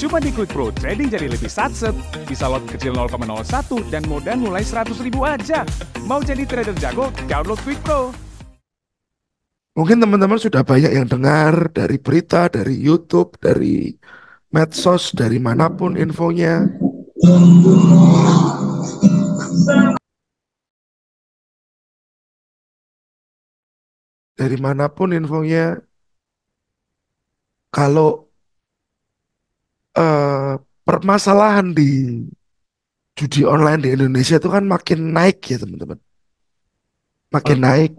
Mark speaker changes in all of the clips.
Speaker 1: Cuma di Quick Pro, trading jadi lebih satset. Bisa lot kecil 0,01 dan modal mulai 100.000 aja. Mau jadi trader jago, download Quick Pro.
Speaker 2: Mungkin teman-teman sudah banyak yang dengar dari berita, dari YouTube, dari medsos, dari manapun infonya. Dari manapun infonya, kalau permasalahan di judi online di Indonesia itu kan makin naik ya teman-teman. Makin naik,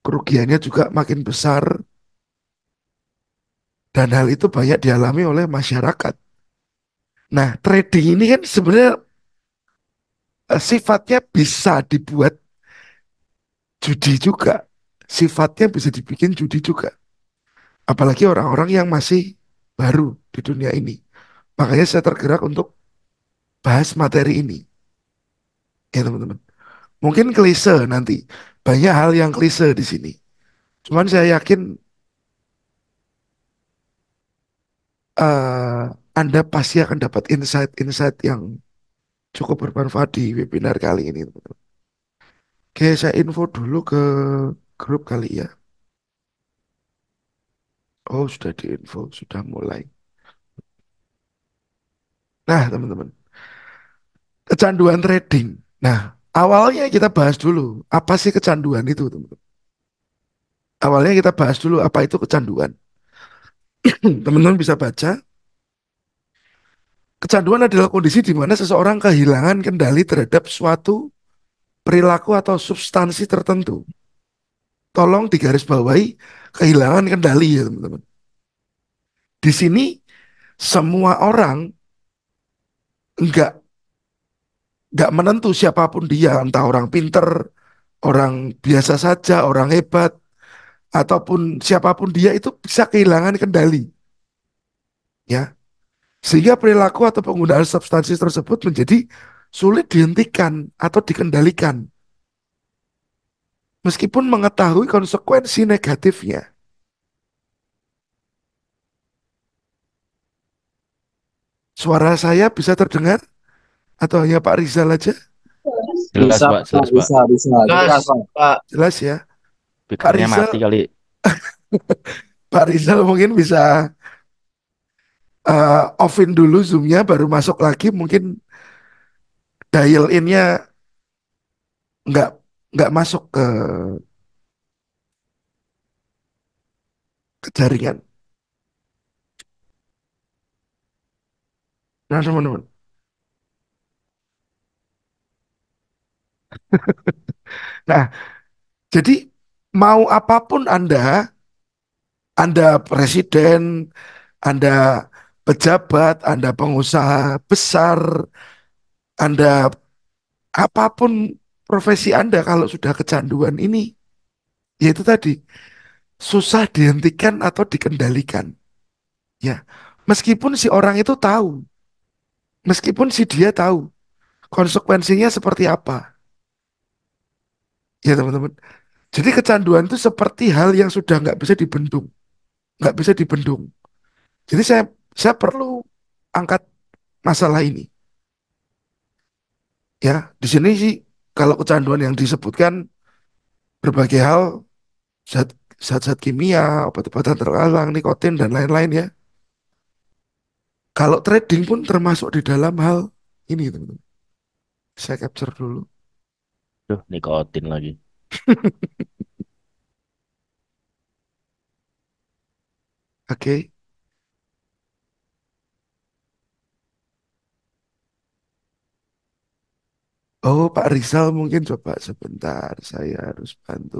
Speaker 2: kerugiannya juga makin besar. Dan hal itu banyak dialami oleh masyarakat. Nah, trading ini kan sebenarnya sifatnya bisa dibuat judi juga. Sifatnya bisa dibikin judi juga. Apalagi orang-orang yang masih baru di dunia ini. Makanya saya tergerak untuk bahas materi ini. Ya teman-teman. Mungkin klise nanti. Banyak hal yang klise di sini. Cuman saya yakin eh, Anda pasti akan dapat insight-insight yang cukup bermanfaat di webinar kali ini, teman-teman. Oke, saya info dulu ke grup kali ya. Oh, sudah diinfo, sudah mulai. Nah, teman-teman, kecanduan trading. Nah, awalnya kita bahas dulu, apa sih kecanduan itu, teman-teman? Awalnya kita bahas dulu apa itu kecanduan. Teman-teman bisa baca, kecanduan adalah kondisi di mana seseorang kehilangan kendali terhadap suatu perilaku atau substansi tertentu. Tolong digarisbawahi kehilangan kendali ya, teman-teman. Di sini semua orang nggak nggak menentu siapapun dia, entah orang pinter, orang biasa saja, orang hebat, ataupun siapapun dia itu bisa kehilangan kendali, ya. Sehingga perilaku atau penggunaan substansi tersebut menjadi sulit dihentikan atau dikendalikan, meskipun mengetahui konsekuensi negatifnya. Suara saya bisa terdengar atau hanya Pak Rizal aja?
Speaker 3: Jelas
Speaker 4: Bisa,
Speaker 3: Pak,
Speaker 4: Pak,
Speaker 3: jelas Pak.
Speaker 4: bisa. Jelas, Pak.
Speaker 2: Jelas ya. Pak
Speaker 3: Speakernya
Speaker 2: Rizal,
Speaker 3: mati kali.
Speaker 2: Pak Rizal mungkin bisa offin dulu zoomnya, baru masuk lagi. Mungkin dial innya nggak nggak masuk ke jaringan. Nah, teman-teman. Nah, jadi mau apapun Anda presiden, Anda pejabat, Anda pengusaha besar, Anda apapun profesi Anda, kalau sudah kecanduan ini, yaitu tadi susah dihentikan atau dikendalikan. Ya, meskipun si orang itu tahu, meskipun si dia tahu konsekuensinya seperti apa, ya teman-teman. Jadi kecanduan itu seperti hal yang sudah nggak bisa dibendung, nggak bisa dibendung. Jadi saya perlu angkat masalah ini. Ya, di sini sih kalau kecanduan yang disebutkan berbagai hal, zat zat-zat kimia, obat-obatan terlarang, nikotin dan lain-lain ya. Kalau trading pun termasuk di dalam hal ini, teman-teman. Saya capture dulu.
Speaker 3: Duh, nikotin lagi.
Speaker 2: Oke. Oh, Pak Rizal mungkin coba sebentar. Saya harus bantu.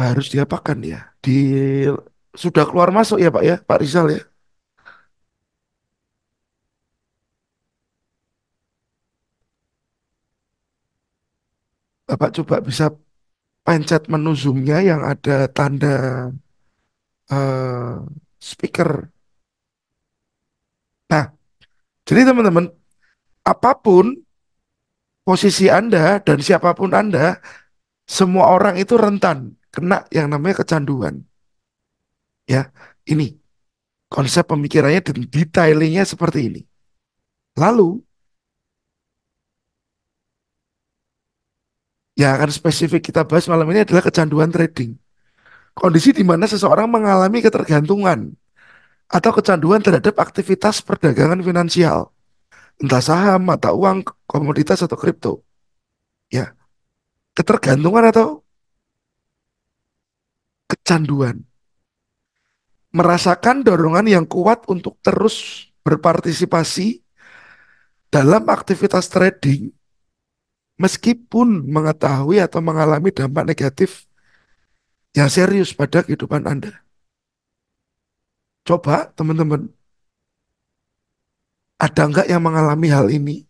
Speaker 2: Harus diapakan ya? Sudah keluar masuk ya Pak ya, Pak Rizal ya. Bapak coba bisa pencet menu zoom-nya yang ada tanda eh, speaker. Nah, jadi teman-teman, apapun posisi Anda dan siapapun Anda, semua orang itu rentan kena yang namanya kecanduan. Ya, ini konsep pemikirannya dan detailingnya seperti ini. Lalu, yang akan spesifik kita bahas malam ini adalah kecanduan trading. Kondisi di mana seseorang mengalami ketergantungan atau kecanduan terhadap aktivitas perdagangan finansial, entah saham, mata uang, komoditas atau kripto. Ya, ketergantungan atau kecanduan. Merasakan dorongan yang kuat untuk terus berpartisipasi dalam aktivitas trading meskipun mengetahui atau mengalami dampak negatif yang serius pada kehidupan Anda. Coba teman-teman, ada nggak yang mengalami hal ini?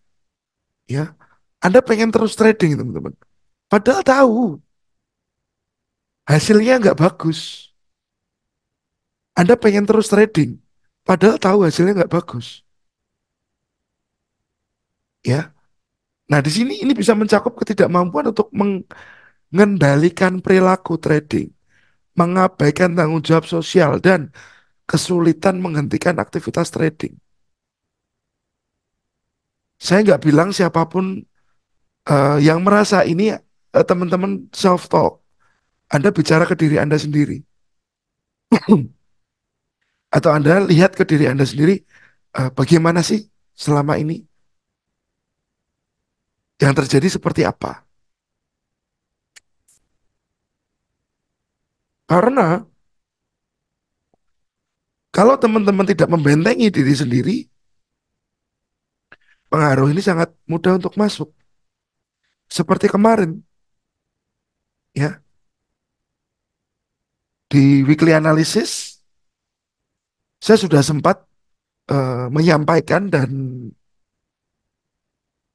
Speaker 2: Ya, Anda pengen terus trading teman-teman. Padahal tahu hasilnya nggak bagus. Anda pengen terus trading, padahal tahu hasilnya nggak bagus. Ya, nah di sini ini bisa mencakup ketidakmampuan untuk mengendalikan perilaku trading, mengabaikan tanggung jawab sosial dan kesulitan menghentikan aktivitas trading. Saya nggak bilang siapapun yang merasa ini teman-teman self talk. Anda bicara ke diri Anda sendiri. Atau Anda lihat ke diri Anda sendiri, bagaimana sih selama ini yang terjadi seperti apa? Karena kalau teman-teman tidak membentengi diri sendiri, pengaruh ini sangat mudah untuk masuk. Seperti kemarin, ya, di weekly analysis, saya sudah sempat menyampaikan dan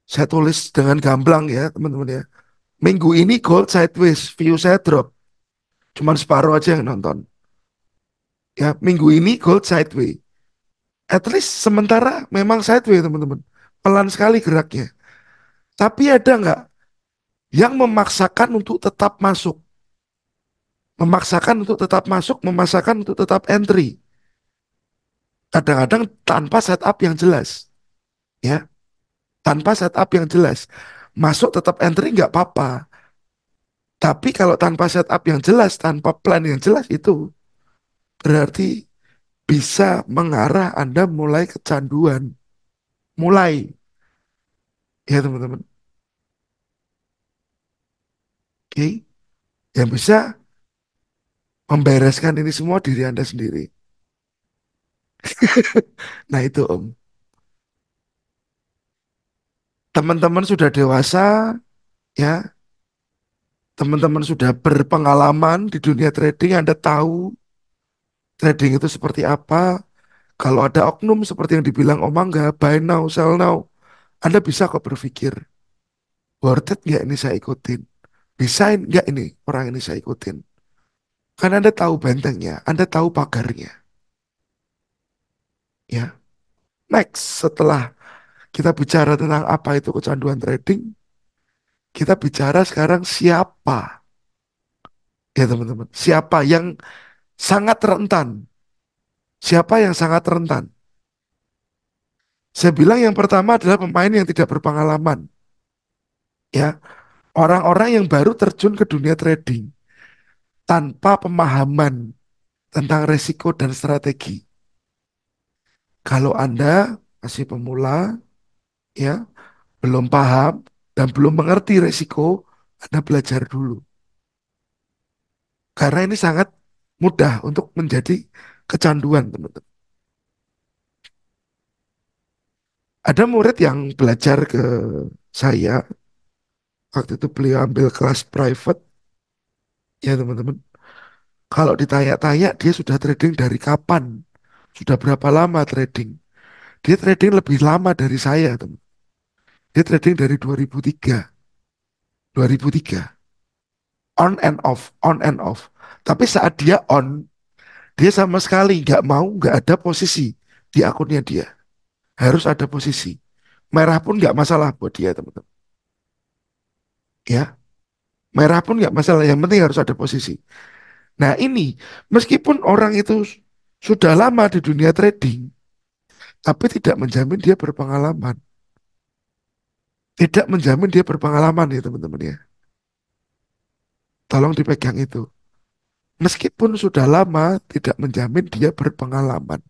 Speaker 2: saya tulis dengan gamblang ya teman-teman ya. Minggu ini gold sideways, view saya drop. Cuman separuh aja yang nonton. Ya, minggu ini gold sideways. At least sementara memang sideways teman-teman. Pelan sekali geraknya. Tapi ada nggak yang memaksakan untuk tetap masuk? Memaksakan untuk tetap masuk, memaksakan untuk tetap entry. Kadang-kadang tanpa setup yang jelas. Ya, tanpa setup yang jelas. Masuk tetap entry nggak apa-apa. Tapi kalau tanpa setup yang jelas, tanpa plan yang jelas itu berarti bisa mengarah Anda mulai kecanduan. Mulai, ya teman-teman. Oke, yang bisa membereskan ini semua diri Anda sendiri. Nah itu Om. Teman-teman sudah dewasa, ya. Teman-teman sudah berpengalaman di dunia trading, Anda tahu trading itu seperti apa. Kalau ada oknum seperti yang dibilang Om Angga, buy now, sell now. Anda bisa kok berpikir, worth it nggak ini saya ikutin? Bisa nggak ini orang ini saya ikutin? Karena Anda tahu bentengnya, Anda tahu pagarnya. Ya, next setelah kita bicara tentang apa itu kecanduan trading, kita bicara sekarang siapa, ya teman-teman, siapa yang sangat rentan, siapa yang sangat rentan. Saya bilang yang pertama adalah pemain yang tidak berpengalaman, ya, orang-orang yang baru terjun ke dunia trading tanpa pemahaman tentang resiko dan strategi. Kalau Anda masih pemula, ya, belum paham dan belum mengerti resiko, Anda belajar dulu. Karena ini sangat mudah untuk menjadi kecanduan, teman-teman. Ada murid yang belajar ke saya, waktu itu beliau ambil kelas private, ya teman-teman. Kalau ditanya-tanya, dia sudah trading dari kapan? Sudah berapa lama trading? Dia trading lebih lama dari saya, teman. Dia trading dari 2003. 2003. On and off, on and off. Tapi saat dia on, dia sama sekali nggak ada posisi di akunnya dia. Harus ada posisi. Merah pun nggak masalah buat dia, teman-teman. ya. Merah pun nggak masalah, yang penting harus ada posisi. Nah ini, meskipun orang itu sudah lama di dunia trading, tapi tidak menjamin dia berpengalaman. Tidak menjamin dia berpengalaman ya teman-teman ya. Tolong dipegang itu. Meskipun sudah lama, tidak menjamin dia berpengalaman.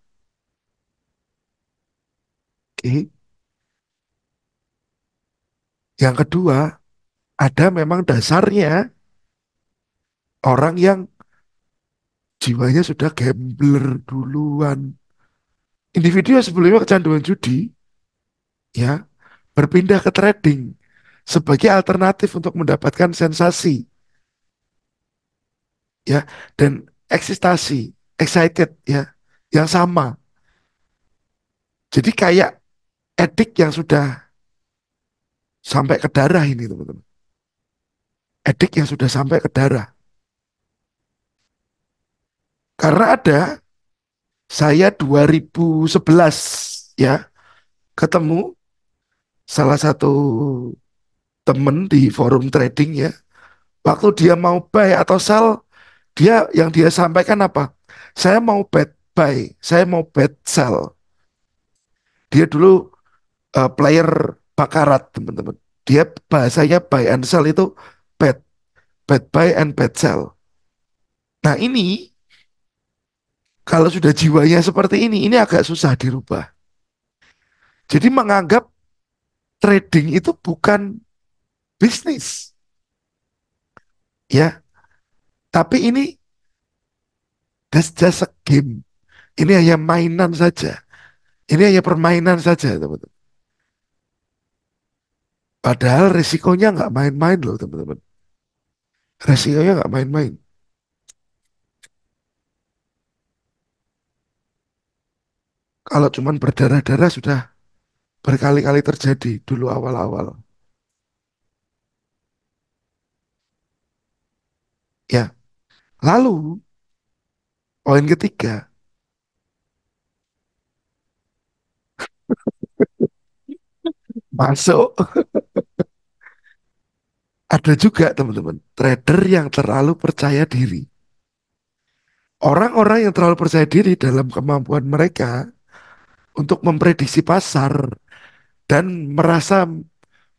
Speaker 2: Oke. Yang kedua, ada memang dasarnya orang yang jiwanya sudah gambler duluan. Individu yang sebelumnya kecanduan judi, ya, berpindah ke trading sebagai alternatif untuk mendapatkan sensasi, ya, dan eksitasi, excited, ya, yang sama. Jadi kayak edik yang sudah sampai ke darah ini, teman-teman. Edik yang sudah sampai ke darah. Karena ada, saya 2011, ya, ketemu salah satu temen di forum trading ya. Waktu dia mau buy atau sell, dia sampaikan apa? Saya mau bet buy, saya mau bet sell. Dia dulu player bakarat, teman-teman. Dia bahasanya buy and sell itu bet, bet buy and bet sell. Nah ini kalau sudah jiwanya seperti ini agak susah dirubah. Jadi menganggap trading itu bukan bisnis, ya. Tapi ini that's just a game. Ini hanya mainan saja. Ini hanya permainan saja, teman-teman. Padahal resikonya nggak main-main loh, teman-teman. Resikonya nggak main-main. Kalau cuman berdarah-darah sudah berkali-kali terjadi dulu awal-awal. Ya, lalu poin ketiga, masuk. Ada juga teman-teman, trader yang terlalu percaya diri. Orang-orang yang terlalu percaya diri dalam kemampuan mereka untuk memprediksi pasar dan merasa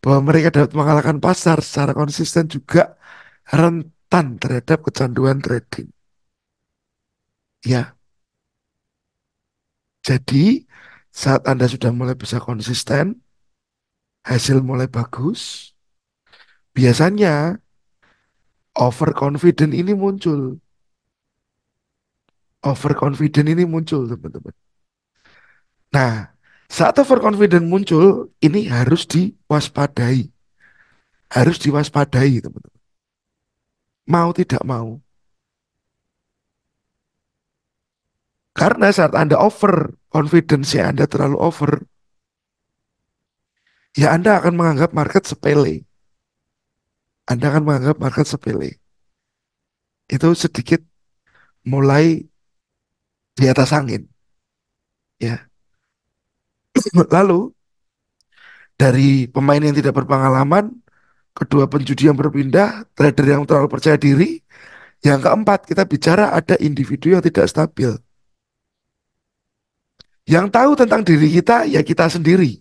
Speaker 2: bahwa mereka dapat mengalahkan pasar secara konsisten juga rentan terhadap kecanduan trading. Ya, jadi saat Anda sudah mulai bisa konsisten, hasil mulai bagus, biasanya overconfident ini muncul. Overconfident ini muncul, teman-teman. Nah, saat overconfident muncul, ini harus diwaspadai. Harus diwaspadai, teman-teman. Mau tidak mau. Karena saat Anda over, confidence Anda terlalu over, ya Anda akan menganggap market sepele. Anda akan menganggap market sepele. Itu sedikit mulai di atas angin. Ya. Lalu, dari pemain yang tidak berpengalaman, kedua penjudi yang berpindah, trader yang terlalu percaya diri, yang keempat kita bicara ada individu yang tidak stabil. Yang tahu tentang diri kita ya kita sendiri.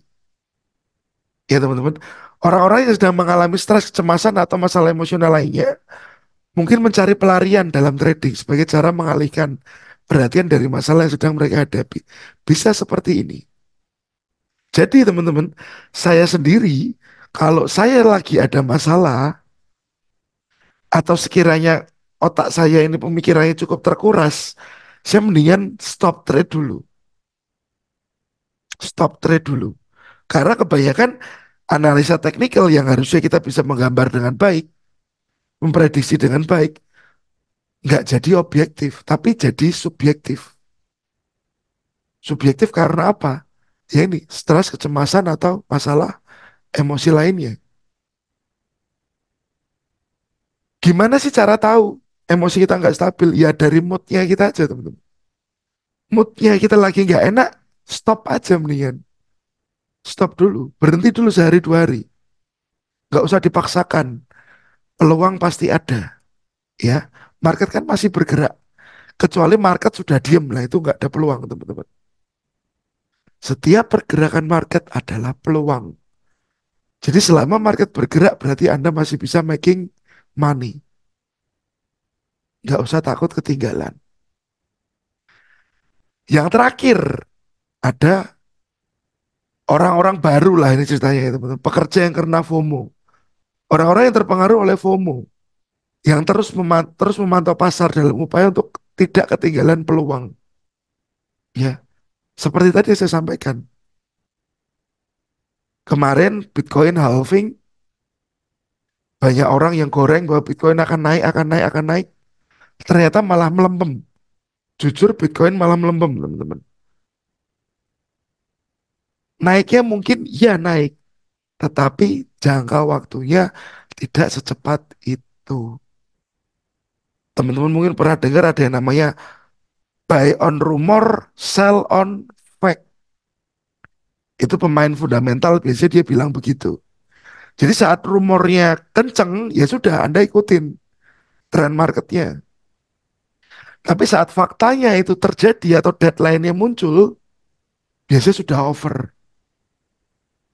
Speaker 2: Ya teman-teman, orang-orang yang sedang mengalami stres, kecemasan atau masalah emosional lainnya mungkin mencari pelarian dalam trading sebagai cara mengalihkan perhatian dari masalah yang sedang mereka hadapi. Bisa seperti ini. Jadi teman-teman, saya sendiri kalau saya lagi ada masalah atau sekiranya otak saya ini pemikirannya cukup terkuras, saya mendingan stop trade dulu. Stop trade dulu. Karena kebanyakan analisa teknikal yang harusnya kita bisa menggambar dengan baik, memprediksi dengan baik, nggak jadi objektif, tapi jadi subjektif. Subjektif karena apa? Ya ini, stres, kecemasan, atau masalah emosi lainnya. Gimana sih cara tahu emosi kita nggak stabil? Ya dari moodnya kita aja, teman-teman. Moodnya kita lagi nggak enak, stop aja mendingan. Stop dulu, berhenti dulu sehari 2 hari. Nggak usah dipaksakan. peluang pasti ada, ya. Market kan masih bergerak, kecuali market sudah diem lah, itu nggak ada peluang, teman-teman. Setiap pergerakan market adalah peluang. Jadi selama market bergerak berarti Anda masih bisa making money. Nggak usah takut ketinggalan. Yang terakhir, ada orang-orang baru lah ini ceritanya ya teman-teman. Pekerja yang kena FOMO. Orang-orang yang terpengaruh oleh FOMO. Yang terus memantau pasar dalam upaya untuk tidak ketinggalan peluang. Ya, seperti tadi saya sampaikan. Kemarin Bitcoin halving, banyak orang yang goreng bahwa Bitcoin akan naik, akan naik, akan naik. Ternyata malah melempem. Jujur Bitcoin malah melempem, teman-teman. Naiknya mungkin ya naik, tetapi jangka waktunya tidak secepat itu. Teman-teman mungkin pernah dengar ada yang namanya buy on rumor, sell on fact. Itu pemain fundamental biasanya dia bilang begitu. Jadi saat rumornya kenceng, ya sudah Anda ikutin tren marketnya. Tapi saat faktanya itu terjadi atau deadline-nya muncul, biasanya sudah over.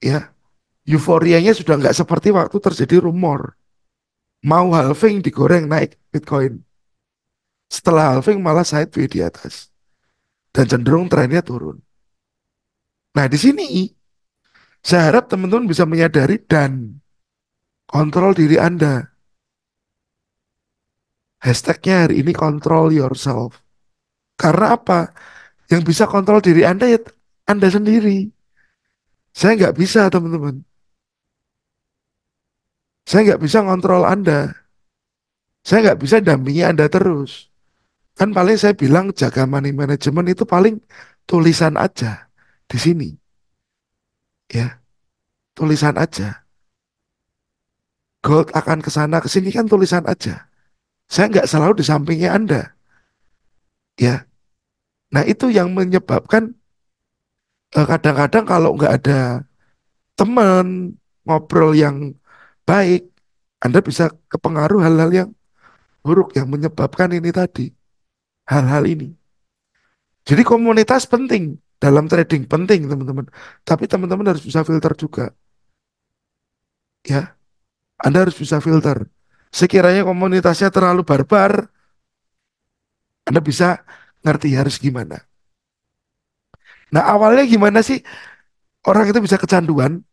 Speaker 2: Ya, euforianya sudah nggak seperti waktu terjadi rumor. Mau halving digoreng naik Bitcoin. Setelah halving malah sideway di atas. Dan cenderung trennya turun. Nah di sini saya harap teman-teman bisa menyadari dan kontrol diri Anda. Hashtagnya hari ini control yourself. Karena apa? Yang bisa kontrol diri Anda ya Anda sendiri. Saya nggak bisa teman-teman. Saya nggak bisa ngontrol Anda. Saya nggak bisa dampingi Anda terus. Kan paling saya bilang jaga money management itu paling tulisan aja di sini. Ya, tulisan aja. Gold akan ke sana ke sini kan tulisan aja. Saya nggak selalu di sampingnya Anda. Ya, nah itu yang menyebabkan kadang-kadang kalau nggak ada teman ngobrol yang baik, Anda bisa kepengaruh hal-hal yang buruk yang menyebabkan ini tadi, hal-hal ini. Jadi komunitas penting dalam trading penting teman-teman. Tapi teman-teman harus bisa filter juga, ya. Anda harus bisa filter. Sekiranya komunitasnya terlalu barbar, Anda bisa ngerti harus gimana. Nah awalnya gimana sih orang itu bisa kecanduan,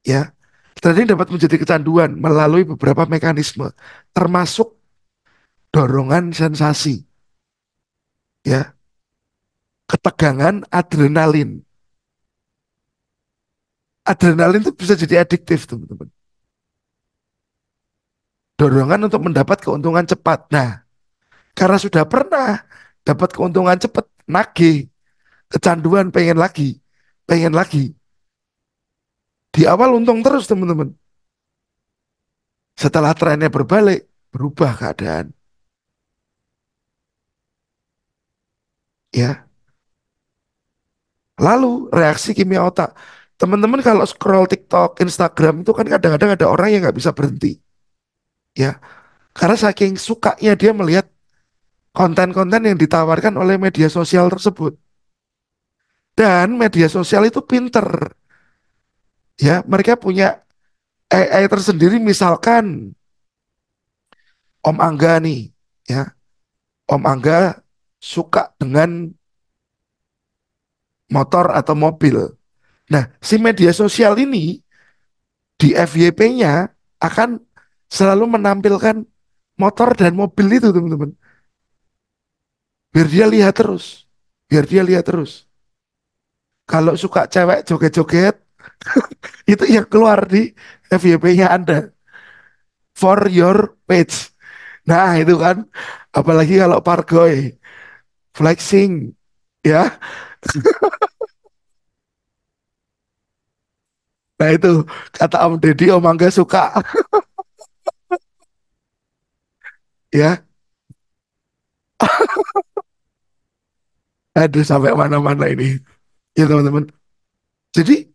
Speaker 2: ya. Trading dapat menjadi kecanduan melalui beberapa mekanisme, termasuk dorongan sensasi, ya, ketegangan adrenalin. Adrenalin itu bisa jadi adiktif, teman-teman. Dorongan untuk mendapat keuntungan cepat. Nah, karena sudah pernah dapat keuntungan cepat, nagih, kecanduan, pengen lagi. Di awal untung terus, teman-teman. Setelah trennya berbalik, berubah keadaan. Ya, lalu reaksi kimia otak. Teman-teman kalau scroll TikTok, Instagram itu kan kadang-kadang ada orang yang nggak bisa berhenti. Ya, karena saking sukanya dia melihat konten-konten yang ditawarkan oleh media sosial tersebut. Dan media sosial itu pinter. Ya, mereka punya AI tersendiri misalkan Om Angga nih, ya. Om Angga suka dengan motor atau mobil. Nah, si media sosial ini di FYP-nya akan selalu menampilkan motor dan mobil itu, teman-teman. Biar dia lihat terus. Biar dia lihat terus. Kalau suka cewek joget-joget, itu yang keluar di FYP-nya Anda. For your page. Nah, itu kan. Apalagi kalau Pargoy. Flexing. Ya. Nah, itu. Kata Om Deddy, Om Angga suka. Ya. Aduh, sampai mana-mana ini. Ya, teman-teman. Jadi,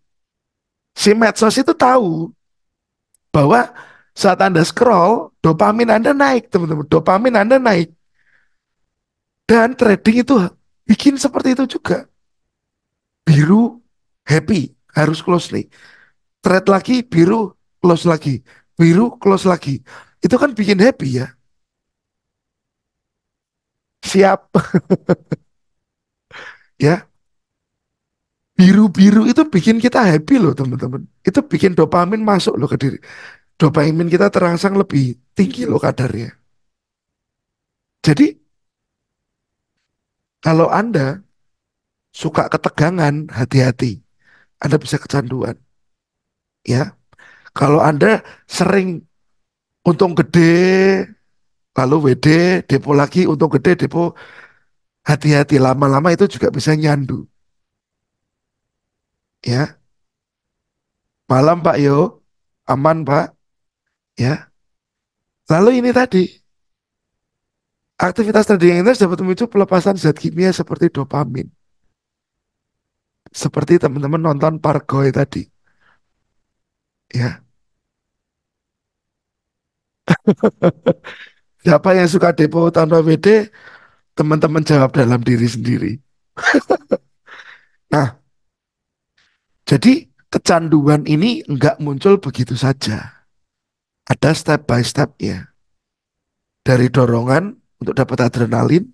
Speaker 2: si medsos itu tahu bahwa Saat Anda scroll, dopamin Anda naik, teman-teman. Dopamin Anda naik. Dan trading itu bikin seperti itu juga. Biru, happy, harus close nih. Trade lagi, biru, close lagi. Biru, close lagi. Itu kan bikin happy ya. Siap, ya. Biru-biru itu bikin kita happy loh, teman-teman. Itu bikin dopamin masuk loh ke diri. Dopamin kita terangsang lebih tinggi loh kadarnya. Jadi, kalau Anda suka ketegangan, hati-hati. Anda bisa kecanduan, ya. Kalau Anda sering untung gede, lalu WD, depo lagi, untung gede, depo, hati-hati. Lama-lama itu juga bisa nyandu, ya. Malam Pak Yo, aman Pak, ya. Lalu ini tadi, aktivitas trading yang intens dapat memicu pelepasan zat kimia seperti dopamin. Seperti teman-teman nonton Pargoy tadi, ya. Siapa yang suka depo tanpa WD, teman-teman jawab dalam diri sendiri. Nah, jadi kecanduan ini nggak muncul begitu saja. Ada step by stepnya. Dari dorongan untuk dapat adrenalin,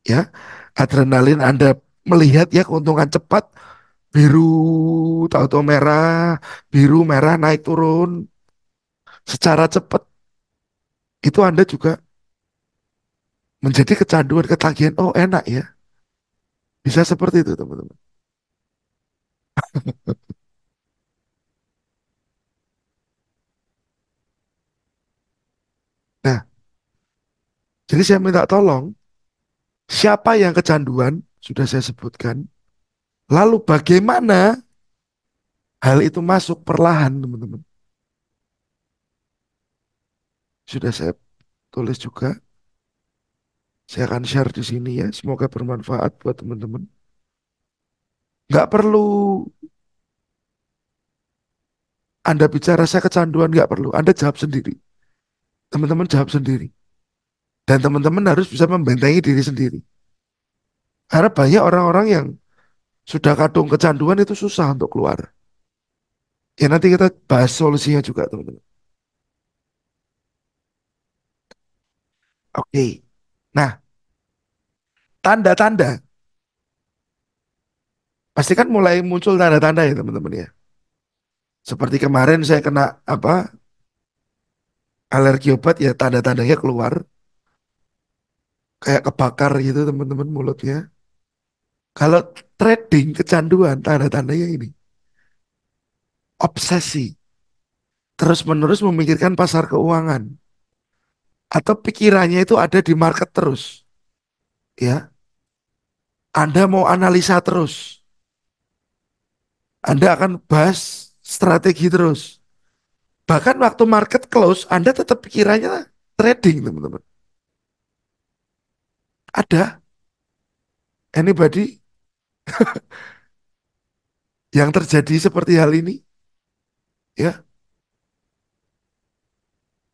Speaker 2: ya. Adrenalin Anda melihat ya keuntungan cepat, biru, tahu-tahu merah, biru, merah, naik turun secara cepat. Itu Anda juga menjadi kecanduan, ketagihan. Oh enak ya, bisa seperti itu teman-teman. Nah, jadi saya minta tolong, siapa yang kecanduan, sudah saya sebutkan. Lalu bagaimana hal itu masuk perlahan, teman-teman. Sudah saya tulis juga. Saya akan share di sini ya. Semoga bermanfaat buat teman-teman. Nggak perlu Anda bicara saya kecanduan, nggak perlu. Anda jawab sendiri. Teman-teman jawab sendiri. Dan teman-teman harus bisa membentengi diri sendiri. Karena banyak orang-orang yang sudah kadung kecanduan itu susah untuk keluar. Ya nanti kita bahas solusinya juga teman-teman. Oke. Nah, tanda-tanda. Pasti kan mulai muncul tanda-tanda ya teman-teman ya. Seperti kemarin saya kena apa alergi obat ya tanda-tandanya keluar. Kayak kebakar gitu teman-teman mulutnya. Kalau trading kecanduan tanda-tandanya ini. Obsesi. Terus-menerus memikirkan pasar keuangan. Atau pikirannya itu ada di market terus. Ya, Anda mau analisa terus. Anda akan bahas strategi terus. Bahkan waktu market close, Anda tetap pikirannya trading, teman-teman. Ada anybody yang terjadi seperti hal ini? Ya,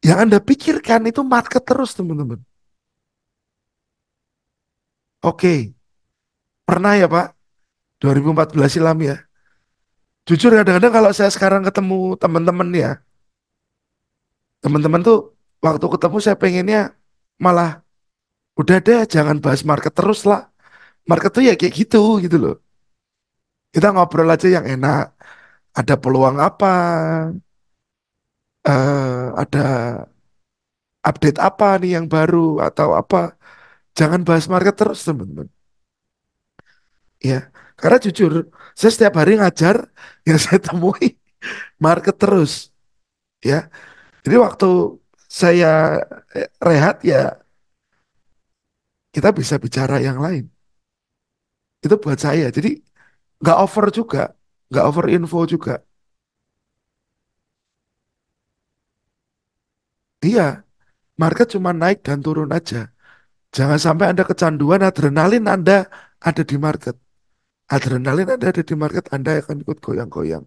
Speaker 2: yang Anda pikirkan itu market terus, teman-teman. Oke, pernah ya Pak, 2014 silam ya. Jujur kadang-kadang kalau saya sekarang ketemu teman-teman ya, teman-teman tuh waktu ketemu saya pengennya malah udah deh jangan bahas market terus lah. Market tuh ya kayak gitu gitu loh. Kita ngobrol aja yang enak. Ada peluang apa? Ada update apa nih yang baru atau apa? Jangan bahas market terus teman-teman. Ya, karena jujur saya setiap hari ngajar yang saya temui market terus. Ya, jadi waktu saya rehat ya kita bisa bicara yang lain. Itu buat saya. Jadi nggak over juga, nggak over info juga. Iya, market cuma naik dan turun aja. Jangan sampai Anda kecanduan adrenalin Anda ada di market. Adrenalin Anda ada di market, Anda akan ikut goyang-goyang.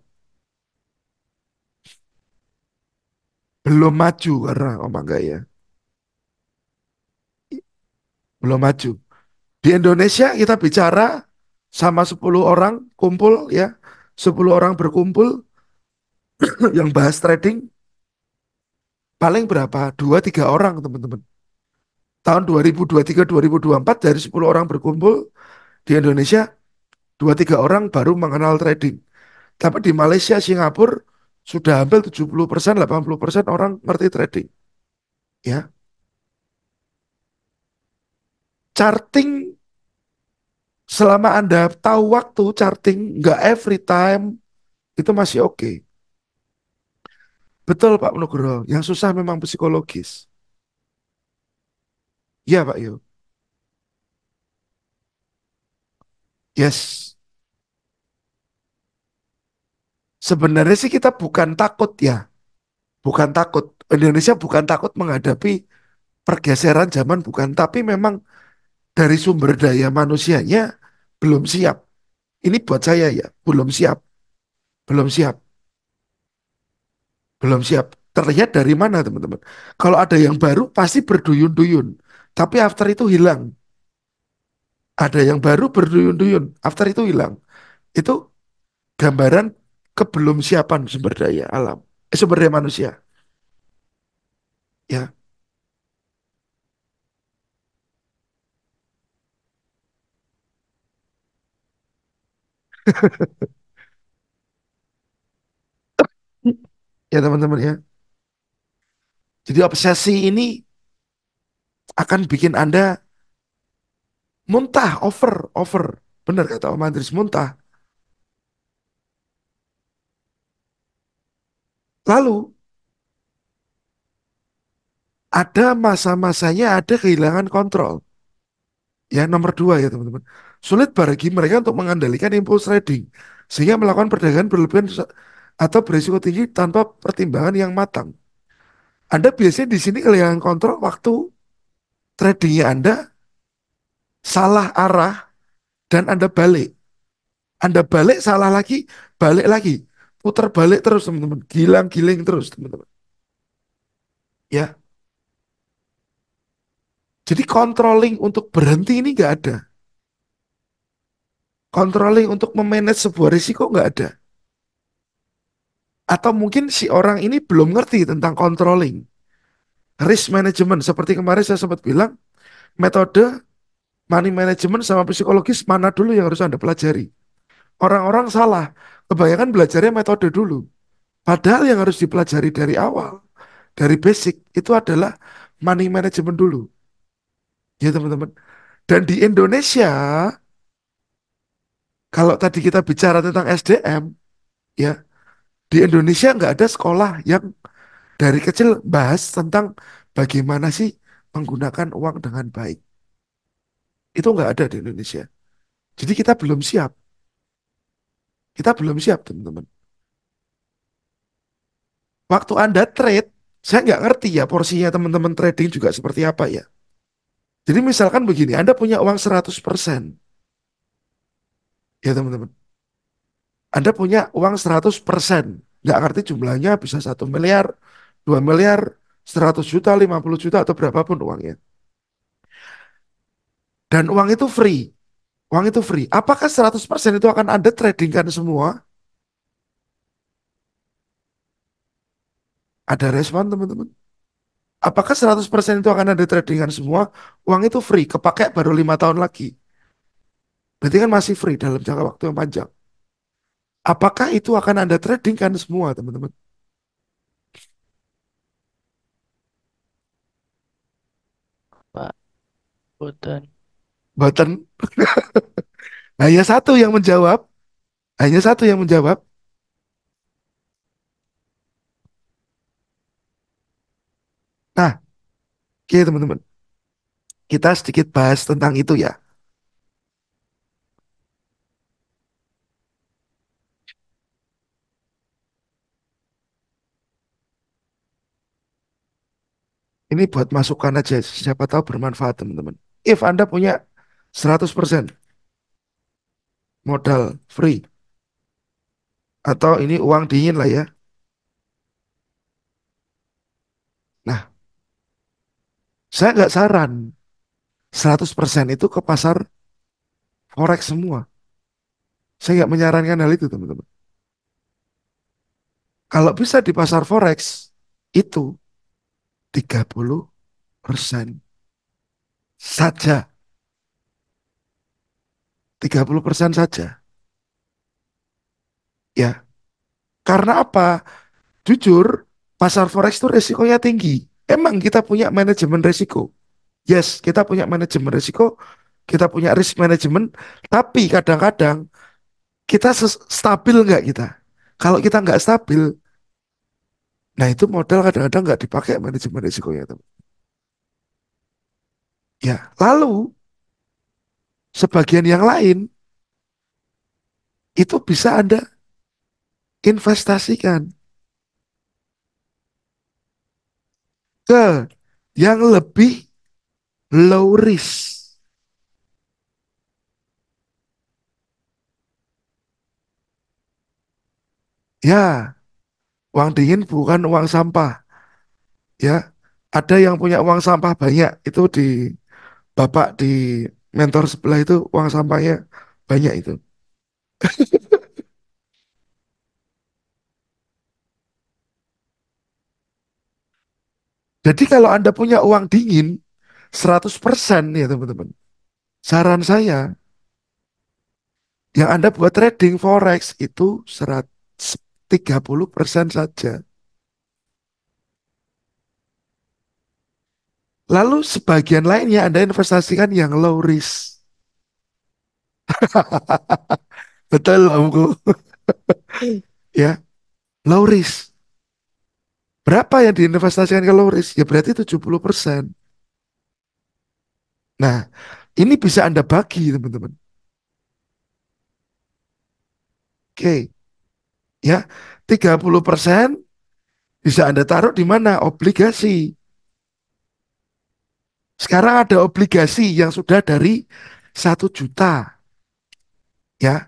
Speaker 2: belum maju karena Om Angga ya, belum maju. Di Indonesia kita bicara sama 10 orang kumpul ya, 10 orang berkumpul yang bahas trading paling berapa? Dua tiga orang teman-teman. Tahun 2023 2024 dari 10 orang berkumpul di Indonesia, dua tiga orang baru mengenal trading. Tapi di Malaysia, Singapura sudah hampir 70%, 80% orang ngerti trading. Ya, charting selama Anda tahu waktu charting, nggak every time itu masih oke. Betul Pak Nugroho, yang susah memang psikologis. Iya Pak Yo. Yes. Sebenarnya sih kita bukan takut ya. Bukan takut. Indonesia bukan takut menghadapi pergeseran zaman, bukan. Tapi memang dari sumber daya manusianya belum siap. Ini buat saya ya, belum siap. Belum siap. Belum siap. Terlihat dari mana teman-teman? Kalau ada yang baru pasti berduyun-duyun. Tapi after itu hilang. Ada yang baru berduyun-duyun. After itu hilang. Itu gambaran kebelum siapan sumber daya alam. Sumber daya manusia. Ya. Ya teman-teman ya. Jadi obsesi ini akan bikin Anda muntah, over. Benar kata Om Andris, muntah. Lalu ada masa-masanya ada kehilangan kontrol. Ya nomor dua ya teman-teman. Sulit bagi mereka untuk mengendalikan impulse trading. Sehingga melakukan perdagangan berlebihan atau berisiko tinggi tanpa pertimbangan yang matang. Anda biasanya di sini kehilangan kontrol waktu tradingnya Anda salah arah dan Anda balik. Anda balik salah lagi, balik lagi. Putar balik terus teman-teman. Gilang-giling terus teman-teman. Ya, jadi controlling untuk berhenti ini nggak ada. Controlling untuk memanage sebuah risiko nggak ada. Atau mungkin si orang ini belum ngerti tentang controlling. Risk management, seperti kemarin saya sempat bilang, metode money management sama psikologis mana dulu yang harus Anda pelajari. Orang-orang salah. Kebanyakan belajarnya metode dulu. Padahal yang harus dipelajari dari awal, dari basic, itu adalah money management dulu. Ya teman-teman. Dan di Indonesia, kalau tadi kita bicara tentang SDM, ya, di Indonesia nggak ada sekolah yang dari kecil bahas tentang bagaimana sih menggunakan uang dengan baik. Itu nggak ada di Indonesia. Jadi kita belum siap. Kita belum siap, teman-teman. Waktu Anda trade, saya nggak ngerti ya porsinya teman-teman trading juga seperti apa ya. Jadi misalkan begini, Anda punya uang 100%, ya teman-teman. Anda punya uang 100%, nggak ngerti jumlahnya bisa 1 miliar, 2 miliar, 100 juta, 50 juta, atau berapapun uangnya. Dan uang itu free. Uang itu free. Apakah 100% itu akan Anda tradingkan semua? Ada respon teman-teman. Apakah 100% itu akan Anda tradingkan semua? Uang itu free, kepakai baru 5 tahun lagi. Berarti kan masih free dalam jangka waktu yang panjang. Apakah itu akan Anda tradingkan semua teman-teman?
Speaker 3: Pak Boten.
Speaker 2: Button. Hanya satu yang menjawab. Hanya satu yang menjawab. Nah, oke teman-teman. Kita sedikit bahas tentang itu ya. Ini buat masukan aja. Siapa tahu bermanfaat teman-teman. If Anda punya 100% modal free. Atau ini uang dingin lah ya. Saya nggak saran 100% itu ke pasar forex semua. Saya nggak menyarankan hal itu, teman-teman. Kalau bisa di pasar forex, itu 30% saja. 30% saja. Ya, karena apa? Jujur, pasar forex itu resikonya tinggi. Emang kita punya manajemen resiko. Yes, kita punya manajemen risiko, kita punya risk management, tapi kadang-kadang kita stabil nggak kita? Kalau kita nggak stabil, nah itu modal kadang-kadang nggak dipakai manajemen risikonya, teman. Ya, lalu sebagian yang lain itu bisa Anda investasikan ke yang lebih low risk. Ya, uang dingin bukan uang sampah. Ya, ada yang punya uang sampah banyak, itu di bapak di mentor sebelah itu uang sampahnya banyak itu. Jadi kalau Anda punya uang dingin 100% ya teman-teman. Saran saya, yang Anda buat trading forex itu 30% saja. Lalu sebagian lainnya Anda investasikan yang low risk. Betul Omku. Ya, low risk. Berapa yang diinvestasikan ke low risk? Ya berarti 70%. Nah, ini bisa Anda bagi teman-teman. Oke, ya. 30% bisa Anda taruh di mana? Obligasi. Sekarang ada obligasi yang sudah dari 1 juta, ya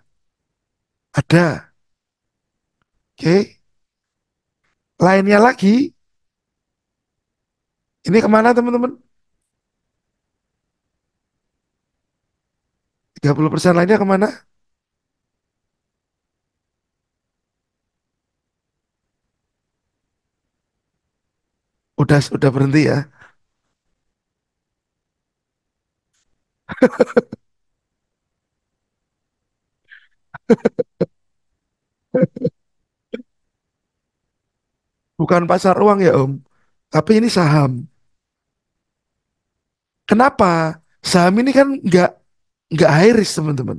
Speaker 2: ada. Oke, lainnya lagi, ini kemana teman-teman? 30% lainnya kemana? Udah berhenti ya. Bukan pasar uang ya Om, tapi ini saham. Kenapa? Saham ini kan nggak high risk teman-teman.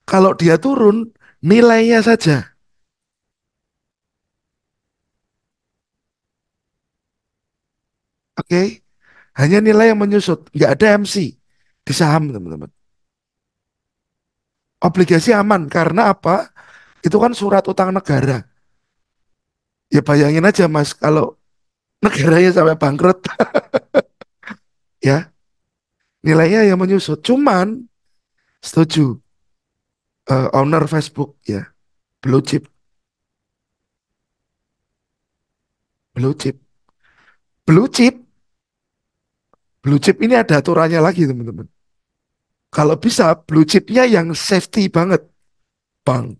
Speaker 2: Kalau dia turun, nilainya saja. Oke, hanya nilai yang menyusut, nggak ada MC di saham teman-teman. Obligasi aman karena apa? Itu kan surat utang negara. Ya bayangin aja Mas, kalau negaranya sampai bangkrut, ya nilainya yang menyusut. Cuman setuju, owner Facebook ya, blue chip, blue chip, blue chip, blue chip ini ada aturannya lagi teman-teman. Kalau bisa blue chipnya yang safety banget, bang.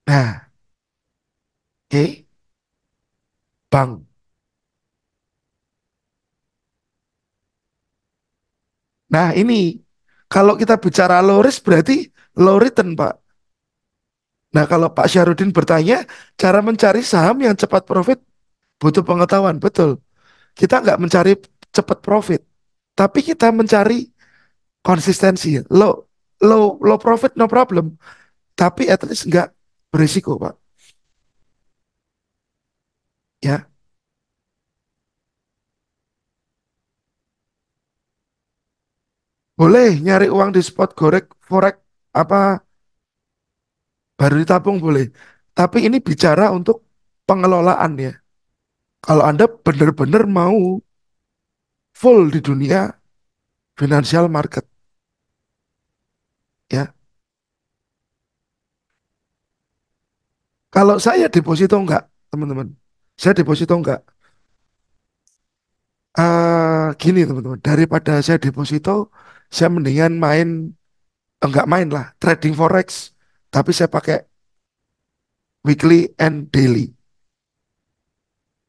Speaker 2: Nah, oke, bang. Nah ini kalau kita bicara low risk berarti low return Pak. Nah kalau Pak Syarudin bertanya cara mencari saham yang cepat profit butuh pengetahuan, betul. Kita nggak mencari cepat profit, tapi kita mencari konsistensi. Low, low profit no problem, tapi at least nggak berisiko, Pak. Ya, boleh nyari uang di spot gorek, forex apa baru ditabung boleh. Tapi ini bicara untuk pengelolaan ya. Kalau Anda benar-benar mau full di dunia financial market, ya. Kalau saya deposito enggak, teman-teman. Saya deposito enggak. Gini teman-teman, daripada saya deposito, saya mendingan enggak main lah, trading forex, tapi saya pakai weekly and daily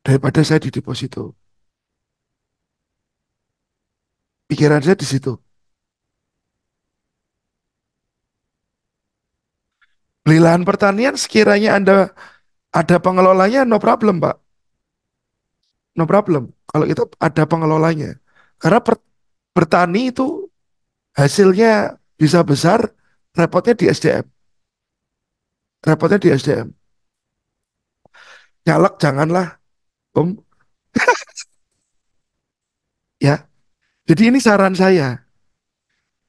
Speaker 2: daripada saya di deposito. Pikiran saya di situ. Beli lahan pertanian sekiranya Anda ada pengelolanya, no problem, Pak. No problem. Kalau itu ada pengelolanya. Karena bertani itu hasilnya bisa besar, repotnya di SDM. Repotnya di SDM. Nyalek janganlah, Om. Ya. Jadi ini saran saya.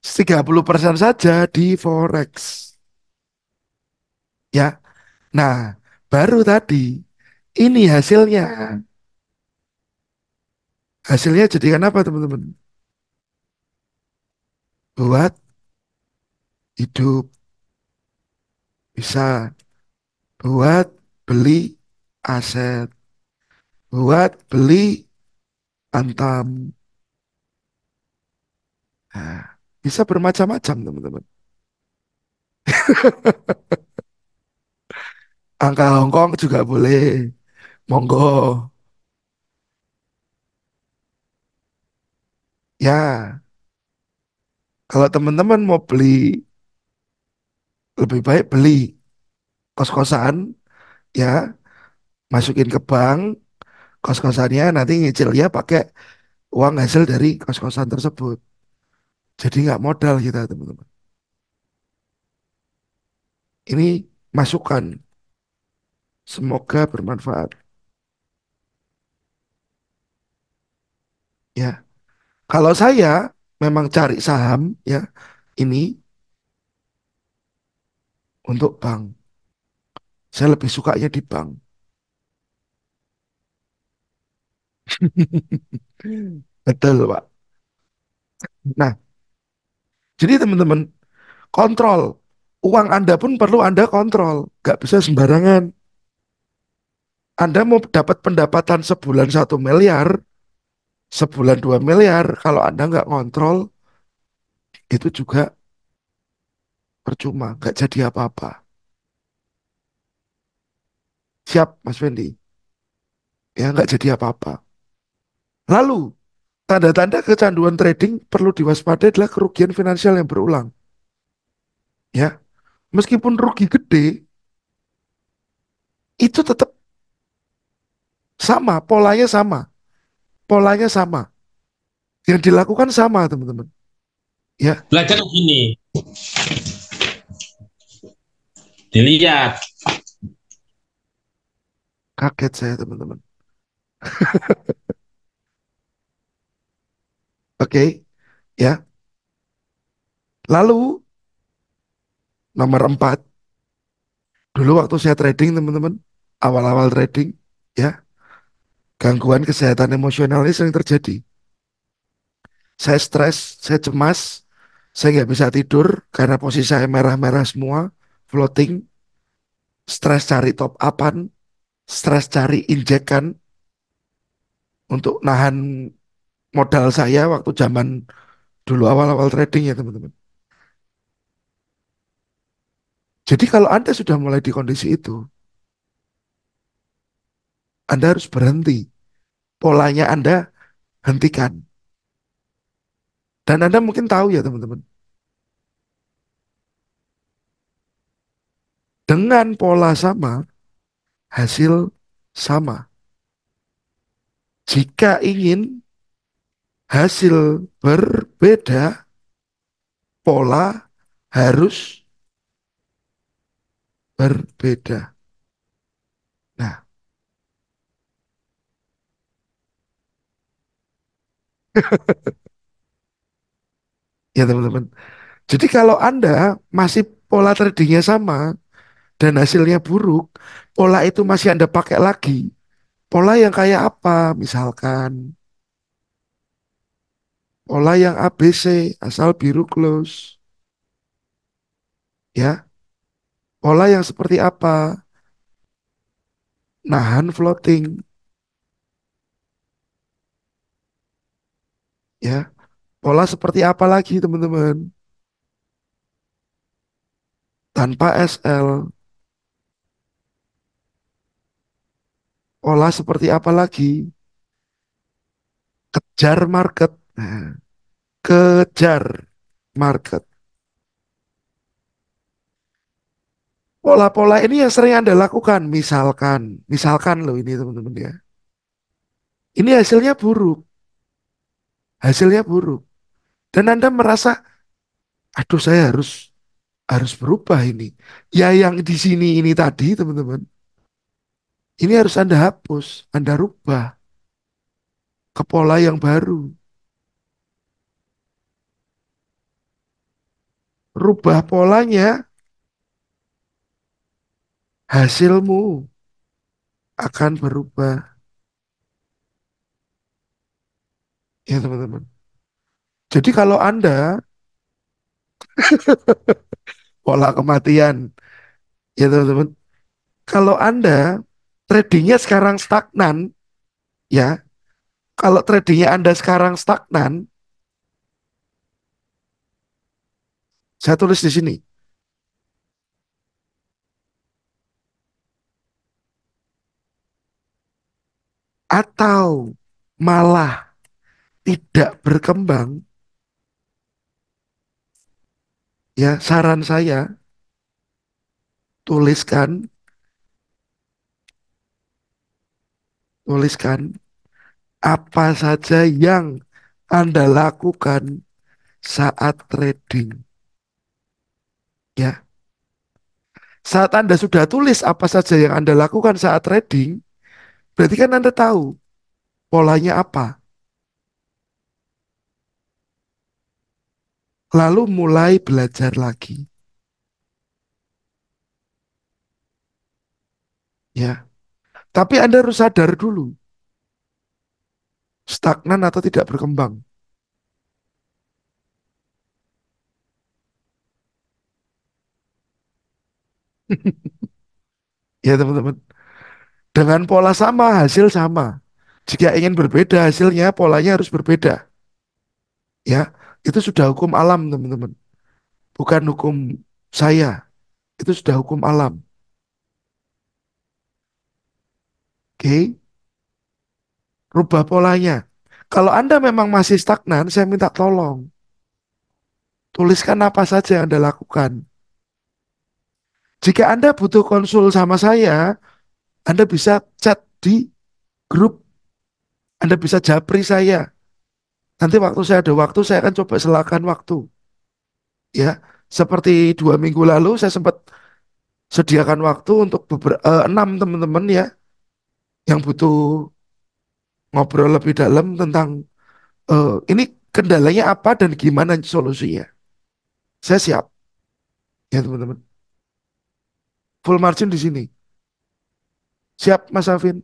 Speaker 2: 30% saja di Forex. Ya. Nah, baru tadi. Ini hasilnya. Hasilnya jadikan apa, teman-teman? Buat hidup. Bisa buat beli aset. Buat beli antam. Nah, bisa bermacam-macam, teman-teman. Angka Hongkong juga boleh. Monggo. Ya, kalau teman-teman mau beli, lebih baik beli kos-kosan, ya, masukin ke bank, kos-kosannya nanti nyicilnya pakai uang hasil dari kos-kosan tersebut. Jadi nggak modal kita, teman-teman. Ini masukan. Semoga bermanfaat. Ya, kalau saya memang cari saham, ya, ini untuk bank. Saya lebih sukanya di bank. Betul, Pak. Nah, jadi teman-teman, kontrol. Uang Anda pun perlu Anda kontrol. Nggak bisa sembarangan. Anda mau dapat pendapatan sebulan 1 miliar, sebulan 2 miliar, kalau Anda nggak kontrol, itu juga percuma, nggak jadi apa-apa. Siap, Mas Fendi? Ya, nggak jadi apa-apa. Lalu, tanda-tanda kecanduan trading perlu diwaspadai adalah kerugian finansial yang berulang. Ya, meskipun rugi gede, itu tetap sama, polanya sama, polanya sama. Yang dilakukan sama, teman-teman. Ya,
Speaker 4: Belajar gini, dilihat.
Speaker 2: kaget saya, teman-teman. Oke, ya. Lalu, nomor 4, dulu waktu saya trading, teman-teman, awal-awal trading, ya, gangguan kesehatan emosional ini sering terjadi. Saya stres, saya cemas, saya nggak bisa tidur karena posisi saya merah-merah semua, floating, stres cari top upan, stres cari injekan untuk nahan modal saya waktu zaman dulu awal-awal trading, ya, teman-teman. Jadi kalau Anda sudah mulai di kondisi itu, Anda harus berhenti. Polanya Anda hentikan. Dan Anda mungkin tahu, ya, teman-teman. Dengan pola sama, hasil sama. Jika ingin hasil berbeda, pola harus berbeda. Nah, ya, teman-teman. Jadi kalau Anda masih pola tradingnya sama dan hasilnya buruk, pola itu masih Anda pakai lagi. Pola yang kayak apa? Misalkan pola yang ABC, asal biru close. Ya, pola yang seperti apa? Nahan floating. Ya, pola seperti apa lagi teman-teman? Tanpa SL, pola seperti apa lagi? Kejar market. Nah, kejar market. Pola-pola ini yang sering Anda lakukan. Misalkan loh ini teman-teman ya. Ini hasilnya buruk, hasilnya buruk. Dan Anda merasa, aduh saya harus berubah ini. Ya yang di sini ini tadi teman-teman, ini harus Anda hapus, Anda rubah ke pola yang baru. Rubah polanya, hasilmu akan berubah. Ya teman-teman. Jadi kalau Anda, pola kematian, ya teman-teman. Kalau Anda tradingnya sekarang stagnan, ya, kalau tradingnya Anda sekarang stagnan, saya tulis di sini. Atau malah tidak berkembang, ya saran saya tuliskan, tuliskan apa saja yang Anda lakukan saat trading, ya. Saat Anda sudah tulis apa saja yang Anda lakukan saat trading, berarti kan Anda tahu polanya apa. Lalu mulai belajar lagi, ya. Tapi Anda harus sadar dulu, stagnan atau tidak berkembang. Ya teman-teman, dengan pola sama, hasil sama. Jika ingin berbeda hasilnya, polanya harus berbeda. Ya, itu sudah hukum alam teman-teman. Bukan hukum saya, itu sudah hukum alam. Oke, rubah polanya. Kalau Anda memang masih stagnan, saya minta tolong. Tuliskan apa saja yang Anda lakukan. Jika Anda butuh konsul sama saya, Anda bisa chat di grup. Anda bisa japri saya. Nanti waktu saya ada waktu, saya akan coba selakan waktu. Ya, seperti 2 minggu lalu, saya sempat sediakan waktu untuk 6 teman-teman ya, yang butuh ngobrol lebih dalam tentang ini kendalanya apa dan gimana solusinya. Saya siap, ya teman-teman. Full margin di sini. Siap, Mas Afin?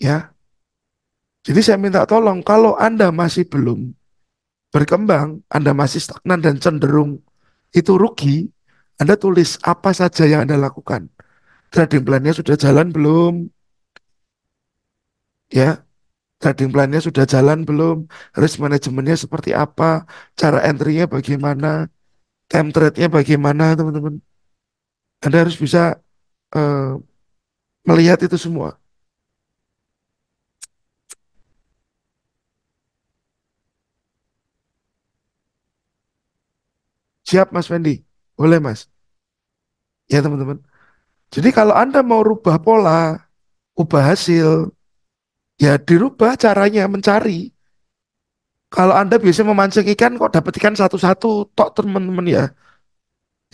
Speaker 2: Ya. Jadi saya minta tolong, kalau Anda masih belum berkembang, Anda masih stagnan dan cenderung itu rugi, Anda tulis apa saja yang Anda lakukan. Trading plan-nya sudah jalan belum? Ya, trading plan-nya sudah jalan belum? Risk manajemennya seperti apa? Cara entry-nya bagaimana? Time trade-nya bagaimana, teman-teman? Anda harus bisa eh, melihat itu semua. Siap, Mas Fendi? Boleh, Mas? Ya, teman-teman. Jadi kalau Anda mau rubah pola, ubah hasil, ya dirubah caranya mencari. Kalau Anda biasa memancing ikan, kok dapat ikan satu-satu, tok teman-teman ya.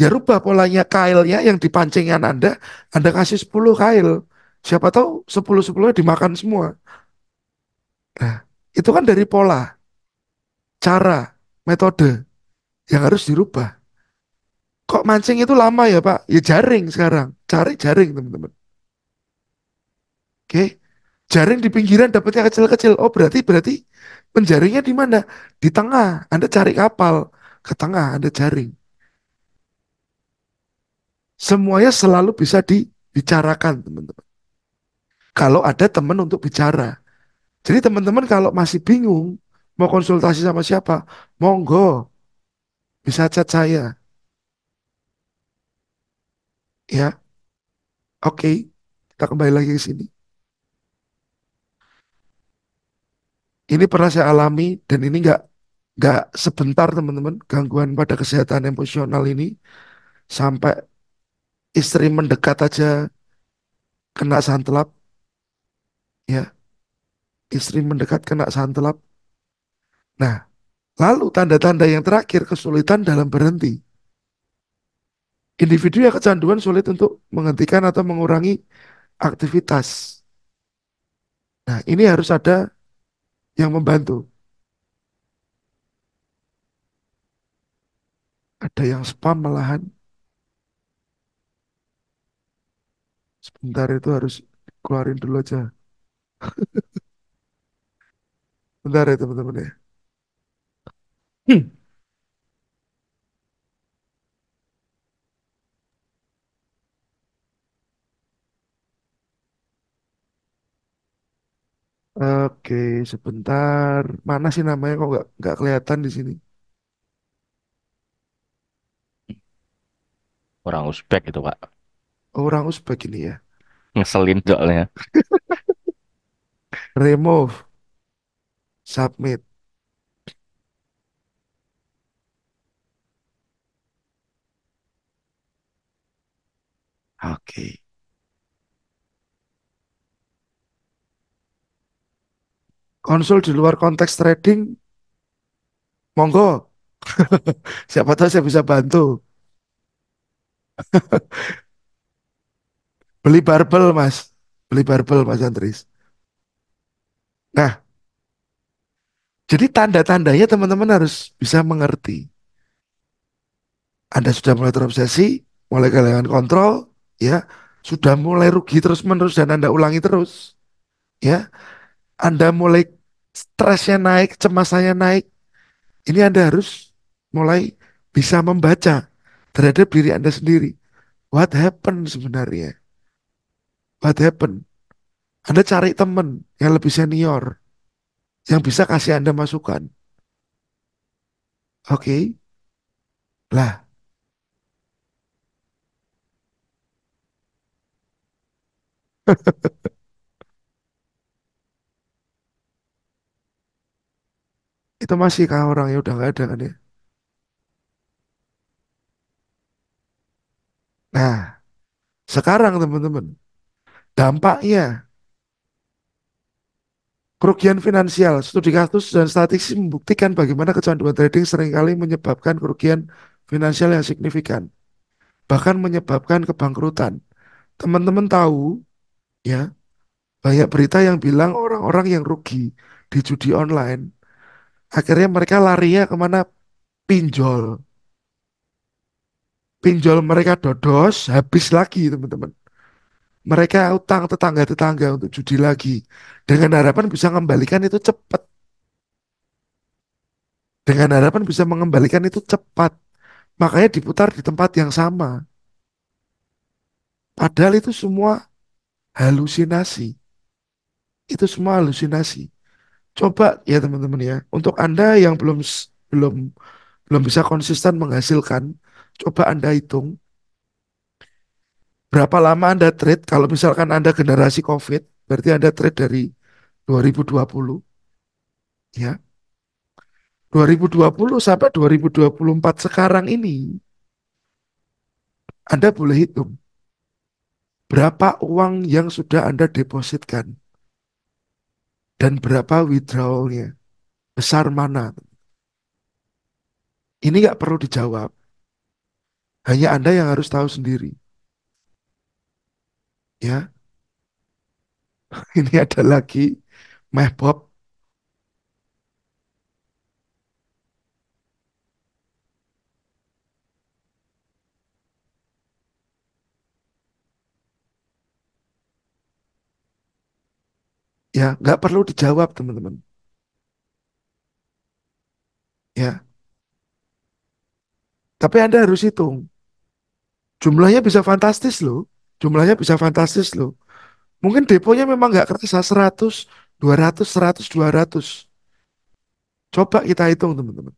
Speaker 2: Ya rubah polanya, kailnya yang dipancingan Anda kasih 10 kail. Siapa tahu 10-10 dimakan semua. Nah, itu kan dari pola, cara, metode yang harus dirubah. Kok mancing itu lama ya Pak? Ya jaring sekarang. Cari jaring teman-teman. Oke. Jaring di pinggiran dapatnya kecil-kecil. Oh berarti berarti penjaringnya di mana? Di tengah. Anda cari kapal. Ke tengah Anda jaring. Semuanya selalu bisa dibicarakan teman-teman. Kalau ada teman untuk bicara. Jadi teman-teman kalau masih bingung mau konsultasi sama siapa, monggo bisa chat saya. Ya, oke. Kita kembali lagi ke sini. Ini pernah saya alami dan ini nggak sebentar teman-teman, gangguan pada kesehatan emosional ini sampai istri mendekat aja kena santelap, ya, istri mendekat kena santelap. Nah, lalu tanda-tanda yang terakhir kesulitan dalam berhenti. Individu yang kecanduan sulit untuk menghentikan atau mengurangi aktivitas. Nah, ini harus ada yang membantu. Ada yang spam malahan. Sebentar itu harus keluarin dulu aja. Bentar ya teman-teman ya. Hmm. Oke, sebentar. Mana sih namanya kok nggak kelihatan di sini?
Speaker 3: Orang Uzbek itu, Pak.
Speaker 2: Orang Uzbek ini ya.
Speaker 3: Ngeselin soalnya.
Speaker 2: Remove, submit. Oke. Konsul di luar konteks trading, monggo. Siapa tahu saya bisa bantu. Beli barbel, Mas. Beli barbel, Mas Andris. Nah, jadi tanda-tandanya teman-teman harus bisa mengerti. Anda sudah mulai terobsesi, mulai kehilangan kontrol, ya, sudah mulai rugi terus-menerus dan Anda ulangi terus, ya. Anda mulai stresnya naik, cemasannya naik. Ini Anda harus mulai bisa membaca terhadap diri Anda sendiri. What happened sebenarnya? What happened? Anda cari teman yang lebih senior, yang bisa kasih Anda masukan. Oke, lah itu masih kah orang ya udah nggak ada kan ya? Nah, sekarang teman-teman, dampaknya kerugian finansial. Studi kasus dan statistik membuktikan bagaimana kecanduan trading seringkali menyebabkan kerugian finansial yang signifikan, bahkan menyebabkan kebangkrutan. Teman-teman tahu, ya, banyak berita yang bilang orang-orang yang rugi di judi online, akhirnya mereka larinya kemana? Pinjol. Pinjol mereka dodos, habis lagi teman-teman. Mereka utang tetangga-tetangga untuk judi lagi. Dengan harapan bisa mengembalikan itu cepat. Dengan harapan bisa mengembalikan itu cepat. Makanya diputar di tempat yang sama. Padahal itu semua halusinasi. Itu semua halusinasi. Coba ya teman-teman ya, untuk Anda yang belum belum bisa konsisten menghasilkan, coba Anda hitung berapa lama Anda trade. Kalau misalkan Anda generasi COVID, berarti Anda trade dari 2020 ya. 2020 sampai 2024 sekarang ini, Anda boleh hitung berapa uang yang sudah Anda depositkan dan berapa withdrawalnya, besar mana. Ini nggak perlu dijawab, hanya Anda yang harus tahu sendiri. Ya, ini ada lagi Mehbob. Ya, nggak perlu dijawab teman-teman. Ya, tapi Anda harus hitung. Jumlahnya bisa fantastis loh. Jumlahnya bisa fantastis loh. Mungkin deponya memang nggak kerasa 100, 200, 100, 200. Coba kita hitung teman-teman.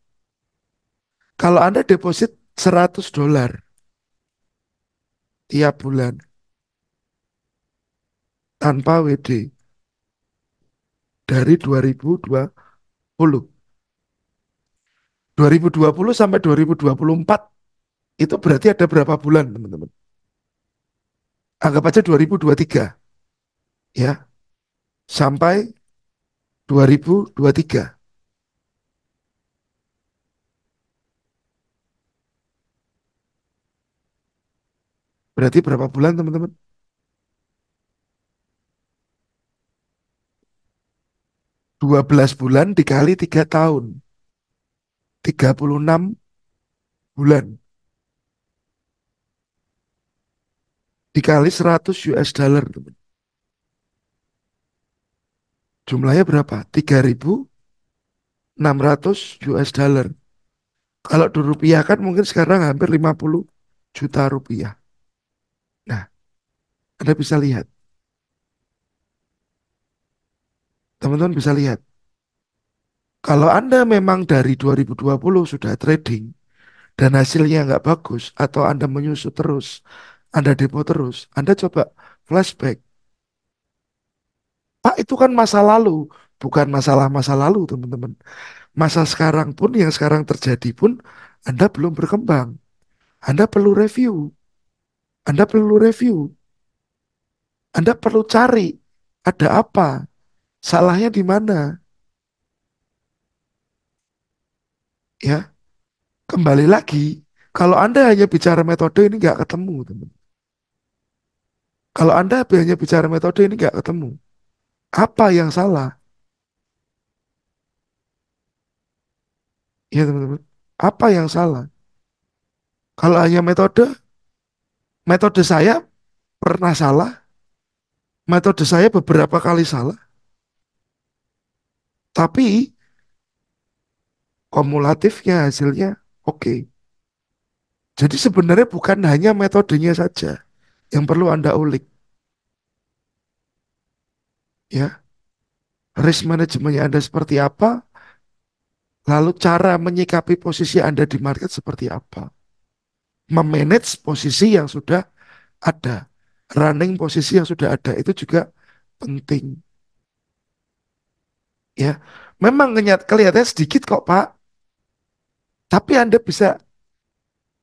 Speaker 2: Kalau Anda deposit $100 tiap bulan tanpa WD dari 2020. 2020 sampai 2024 itu berarti ada berapa bulan teman-teman? Anggap aja 2023 ya, sampai 2023. Berarti berapa bulan teman-teman? 12 bulan dikali 3 tahun. 36 bulan. Dikali 100 US dollar teman. Jumlahnya berapa? 3.600 US dollar. Kalau dirupiahkan mungkin sekarang hampir 50 juta rupiah. Nah, Anda bisa lihat. Teman-teman bisa lihat. Kalau Anda memang dari 2020 sudah trading dan hasilnya nggak bagus atau Anda menyusut terus, Anda depo terus, Anda coba flashback. Pak, itu kan masa lalu, bukan masalah masa lalu, teman-teman. Masa sekarang pun, yang sekarang terjadi pun, Anda belum berkembang. Anda perlu review. Anda perlu review. Anda perlu cari ada apa, salahnya di mana, ya. Kembali lagi, kalau Anda hanya bicara metode ini nggak ketemu, teman. Kalau Anda hanya bicara metode ini nggak ketemu. Apa yang salah? Ya teman-teman. Apa yang salah? Kalau hanya metode, metode saya pernah salah, metode saya beberapa kali salah, tapi kumulatifnya hasilnya oke. Jadi sebenarnya bukan hanya metodenya saja yang perlu Anda ulik, ya. Risk manajemennya Anda seperti apa, lalu cara menyikapi posisi Anda di market seperti apa. Memanage posisi yang sudah ada, running posisi yang sudah ada itu juga penting, ya. Memang kelihatannya sedikit kok Pak, tapi Anda bisa,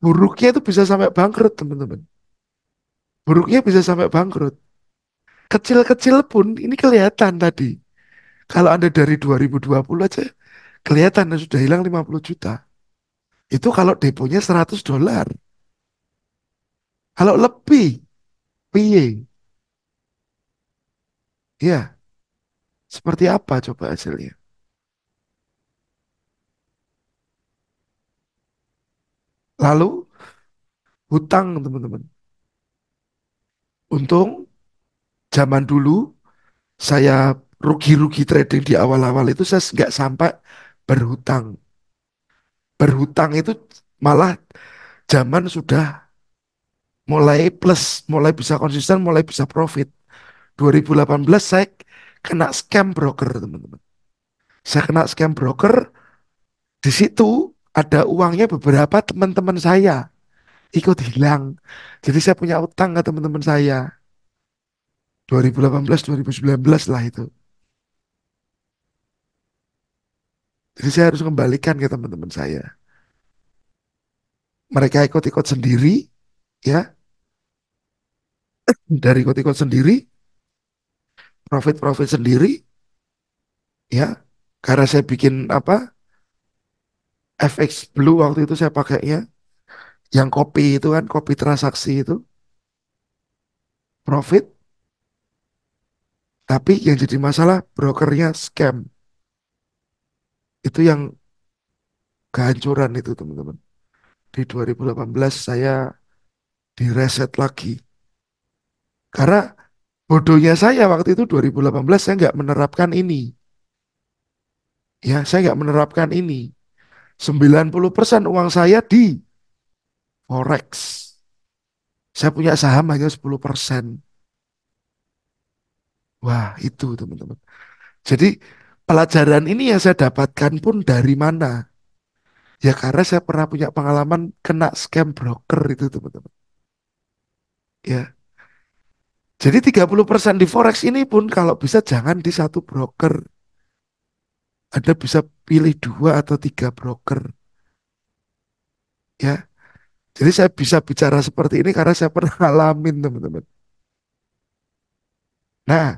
Speaker 2: buruknya itu bisa sampai bangkrut teman-teman. Buruknya bisa sampai bangkrut. Kecil-kecil pun ini kelihatan tadi. Kalau Anda dari 2020 aja kelihatan Anda sudah hilang 50 juta. Itu kalau deponya $100. Kalau lebih, piye? Ya, seperti apa coba hasilnya? Lalu hutang teman-teman. Untung zaman dulu saya rugi-rugi trading di awal-awal itu saya nggak sampai berhutang. Berhutang itu malah zaman sudah mulai plus, mulai bisa konsisten, mulai bisa profit. 2018 saya kena scam broker, teman-teman. Saya kena scam broker, di situ ada uangnya beberapa teman-teman saya ikut hilang. Jadi saya punya utang ke teman-teman saya. 2018, 2019 lah itu. Jadi saya harus kembalikan ke teman-teman saya. Mereka ikut-ikut sendiri, ya. Dari ikut-ikut sendiri, profit-profit sendiri, ya. Karena saya bikin apa, FX Blue waktu itu saya pakainya, yang kopi itu kan, kopi transaksi itu, profit. Tapi yang jadi masalah brokernya scam. Itu yang kehancuran itu teman-teman. Di 2018 saya direset lagi. Karena bodohnya saya waktu itu 2018 saya nggak menerapkan ini. Ya, saya nggak menerapkan ini. 90% uang saya di Forex. Saya punya saham hanya 10%. Wah, itu teman-teman. Jadi pelajaran ini yang saya dapatkan pun dari mana? Ya karena saya pernah punya pengalaman kena scam broker itu teman-teman. Ya, jadi 30% di Forex ini pun kalau bisa jangan di satu broker. Anda bisa pilih 2 atau 3 broker. Ya, jadi saya bisa bicara seperti ini karena saya pernah ngalamin teman-teman. Nah,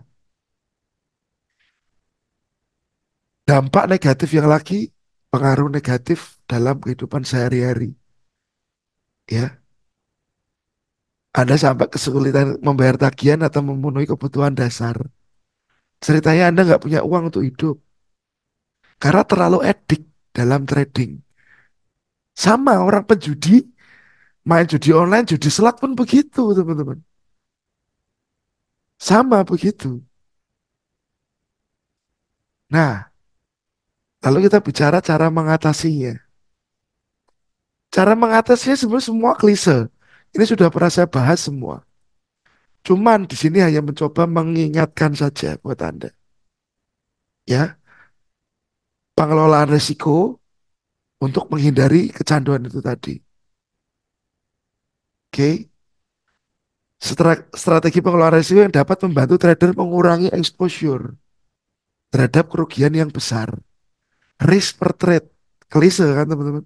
Speaker 2: dampak negatif yang lagi, pengaruh negatif dalam kehidupan sehari-hari. Ya, Anda sampai kesulitan membayar tagihan atau memenuhi kebutuhan dasar. Ceritanya Anda nggak punya uang untuk hidup karena terlalu edik dalam trading. Sama orang penjudi, main judi online, judi slot pun begitu, teman-teman. Sama begitu. Nah, lalu kita bicara cara mengatasinya. Cara mengatasinya sebenarnya semua klise. Ini sudah pernah saya bahas semua. Cuman di sini hanya mencoba mengingatkan saja buat Anda. Ya, pengelolaan risiko untuk menghindari kecanduan itu tadi. Oke. Strategi pengelolaan risiko yang dapat membantu trader mengurangi exposure terhadap kerugian yang besar. Risk per trade. Klise kan teman-teman?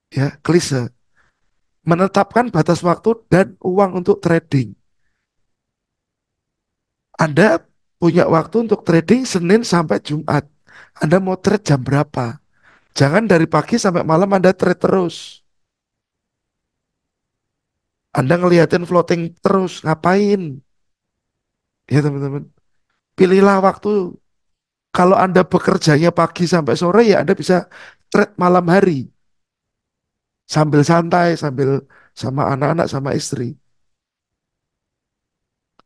Speaker 2: Ya, klise. Menetapkan batas waktu dan uang untuk trading. Anda punya waktu untuk trading Senin sampai Jumat. Anda mau trade jam berapa? Jangan dari pagi sampai malam Anda trade terus. Anda ngeliatin floating terus. Ngapain? Ya teman-teman. Pilihlah waktu. Kalau Anda bekerjanya pagi sampai sore ya Anda bisa trade malam hari. Sambil santai, sambil sama anak-anak, sama istri.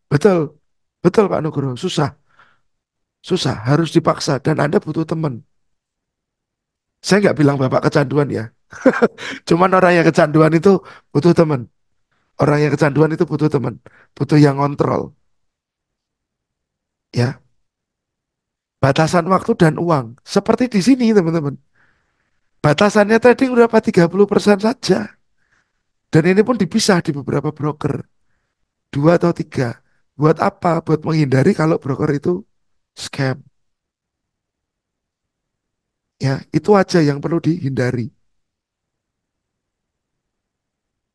Speaker 2: Betul. Betul Pak Nugroho. Susah. Susah. Harus dipaksa. Dan Anda butuh teman. Saya nggak bilang Bapak kecanduan ya. Cuman orang yang kecanduan itu butuh teman. Orang yang kecanduan itu butuh teman. Butuh yang kontrol. Ya. Batasan waktu dan uang. Seperti di sini teman-teman. Batasannya trading berapa? 30% saja. Dan ini pun dipisah di beberapa broker. 2 atau 3. Buat apa? Buat menghindari kalau broker itu scam. Ya, itu aja yang perlu dihindari.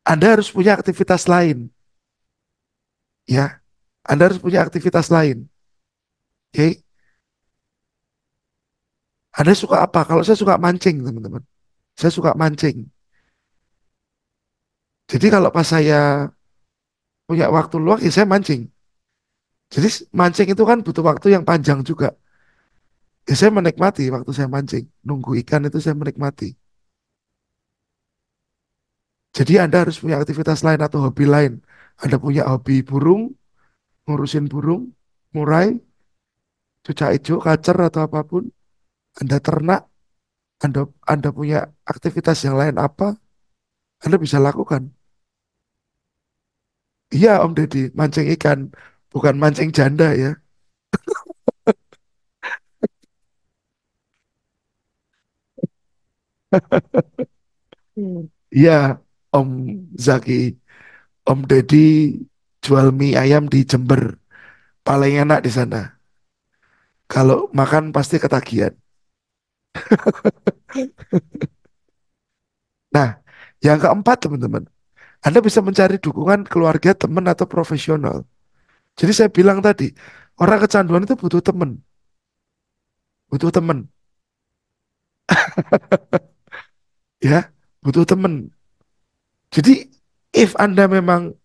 Speaker 2: Anda harus punya aktivitas lain. Ya, Anda harus punya aktivitas lain. Oke, Anda suka apa? Kalau saya suka mancing, teman-teman. Saya suka mancing. Jadi kalau pas saya punya waktu luang, ya saya mancing. Jadi mancing itu kan butuh waktu yang panjang juga. Ya saya menikmati waktu saya mancing. Nunggu ikan itu saya menikmati. Jadi Anda harus punya aktivitas lain atau hobi lain. Anda punya hobi burung, ngurusin burung, murai, cucak hijau, kacer atau apapun. Anda ternak, Anda, Anda punya aktivitas yang lain apa, Anda bisa lakukan. Iya Om Deddy, mancing ikan, bukan mancing janda ya. Iya Om Zaki, Om Deddy jual mie ayam di Jember, paling enak di sana. Kalau makan pasti ketagihan. Nah, yang keempat teman-teman, Anda bisa mencari dukungan keluarga, teman atau profesional. Jadi saya bilang tadi, orang kecanduan itu butuh teman, butuh teman, ya, butuh teman. Jadi, if Anda memang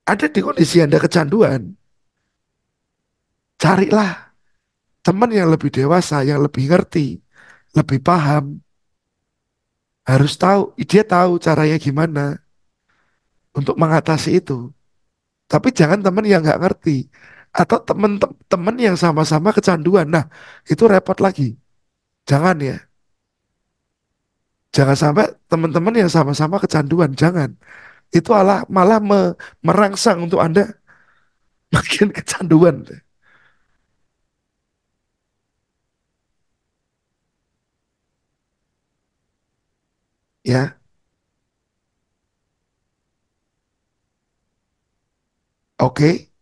Speaker 2: ada di kondisi Anda kecanduan, carilah teman yang lebih dewasa, yang lebih ngerti, lebih paham, harus tahu, dia tahu caranya gimana untuk mengatasi itu. Tapi jangan teman yang nggak ngerti atau teman-teman yang sama-sama kecanduan. Nah, itu repot lagi. Jangan ya. Jangan sampai teman-teman yang sama-sama kecanduan. Jangan. Itu malah merangsang untuk Anda makin kecanduan. Ya, oke.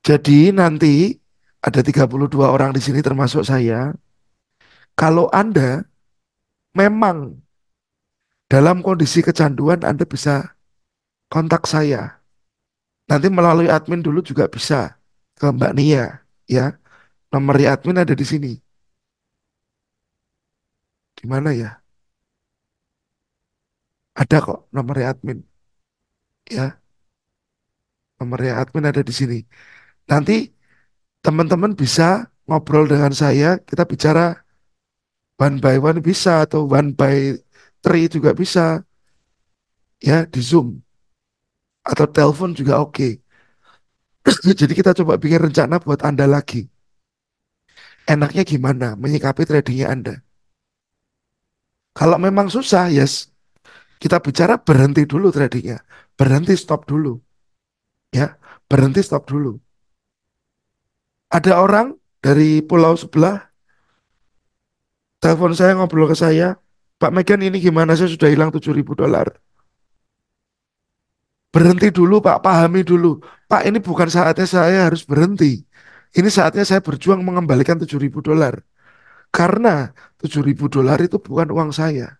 Speaker 2: Jadi nanti ada 32 orang di sini termasuk saya. Kalau Anda memang dalam kondisi kecanduan, Anda bisa kontak saya. Nanti melalui admin dulu juga bisa ke Mbak Nia, ya. Nomor admin ada di sini. Di mana ya? Ada kok nomor admin, ya. Nomor admin ada di sini. Nanti teman-teman bisa ngobrol dengan saya, kita bicara one by one bisa atau one by three juga bisa, ya, di Zoom atau telepon juga oke. Jadi kita coba bikin rencana buat Anda lagi. Enaknya gimana menyikapi tradingnya Anda? Kalau memang susah, yes, kita bicara berhenti dulu tradingnya. Berhenti stop dulu, ya. Berhenti stop dulu. Ada orang dari pulau sebelah telepon saya ngobrol ke saya, Pak Megan ini gimana? Saya sudah hilang $7.000. Berhenti dulu Pak, pahami dulu. Pak, ini bukan saatnya saya harus berhenti. Ini saatnya saya berjuang mengembalikan $7.000. Karena $7.000 itu bukan uang saya.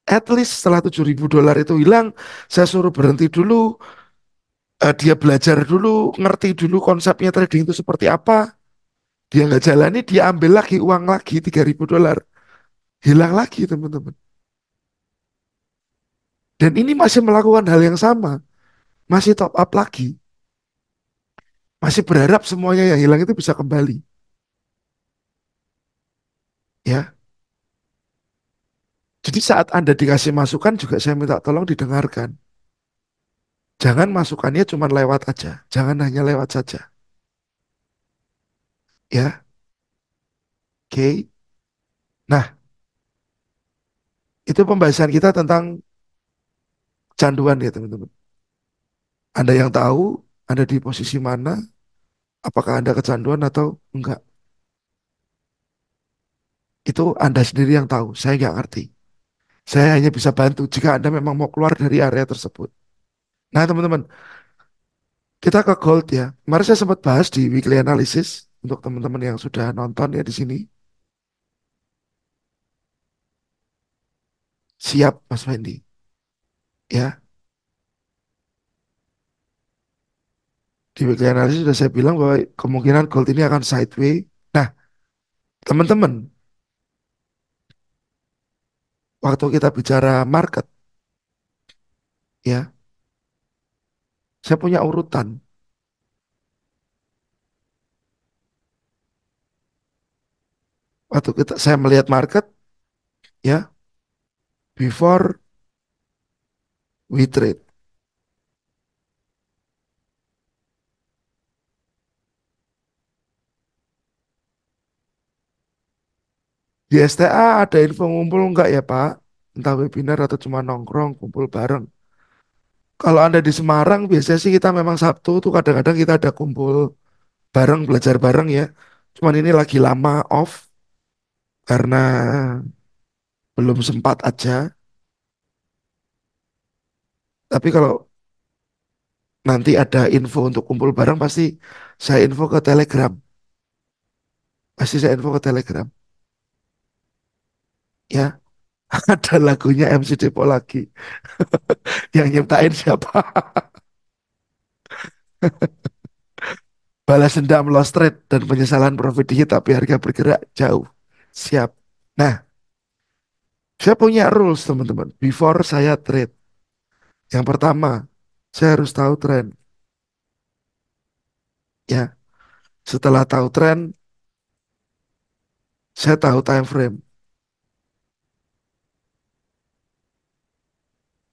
Speaker 2: At least setelah $7.000 itu hilang, saya suruh berhenti dulu. Dia belajar dulu, ngerti dulu konsepnya trading itu seperti apa. Dia nggak jalani, dia ambil lagi uang lagi $3.000. Hilang lagi teman-teman. Dan ini masih melakukan hal yang sama. Masih top up lagi. Masih berharap semuanya yang hilang itu bisa kembali. Ya, jadi saat Anda dikasih masukan juga saya minta tolong didengarkan. Jangan masukannya cuma lewat aja. Jangan hanya lewat saja. Ya, oke. Nah, itu pembahasan kita tentang canduan ya teman-teman. Anda yang tahu, Anda di posisi mana, apakah Anda kecanduan atau enggak. Itu Anda sendiri yang tahu, saya nggak ngerti. Saya hanya bisa bantu jika Anda memang mau keluar dari area tersebut. Nah teman-teman, kita ke gold ya. Kemarin saya sempat bahas di weekly analysis untuk teman-teman yang sudah nonton ya di sini. Siap Mas Fendi. Ya, di weekly analysis sudah saya bilang bahwa kemungkinan gold ini akan sideways. Nah, teman-teman, waktu kita bicara market ya, saya punya urutan. Waktu saya melihat market ya, before we trade. Di STA ada info ngumpul enggak ya Pak? Entah webinar atau cuma nongkrong, kumpul bareng. Kalau Anda di Semarang, biasanya sih kita memang Sabtu tuh kadang-kadang kita ada kumpul bareng, belajar bareng ya. Cuman ini lagi lama off karena belum sempat aja. Tapi kalau nanti ada info untuk kumpul bareng, pasti saya info ke Telegram. Pasti saya info ke Telegram. Ya, ada lagunya MC Depo lagi. Yang nyiptain siapa? Balas dendam, lost trade, dan penyesalan profit dikit tapi harga bergerak jauh. Siap. Nah, saya punya rules teman-teman. Before saya trade. Yang pertama, saya harus tahu tren. Ya, setelah tahu tren, saya tahu time frame.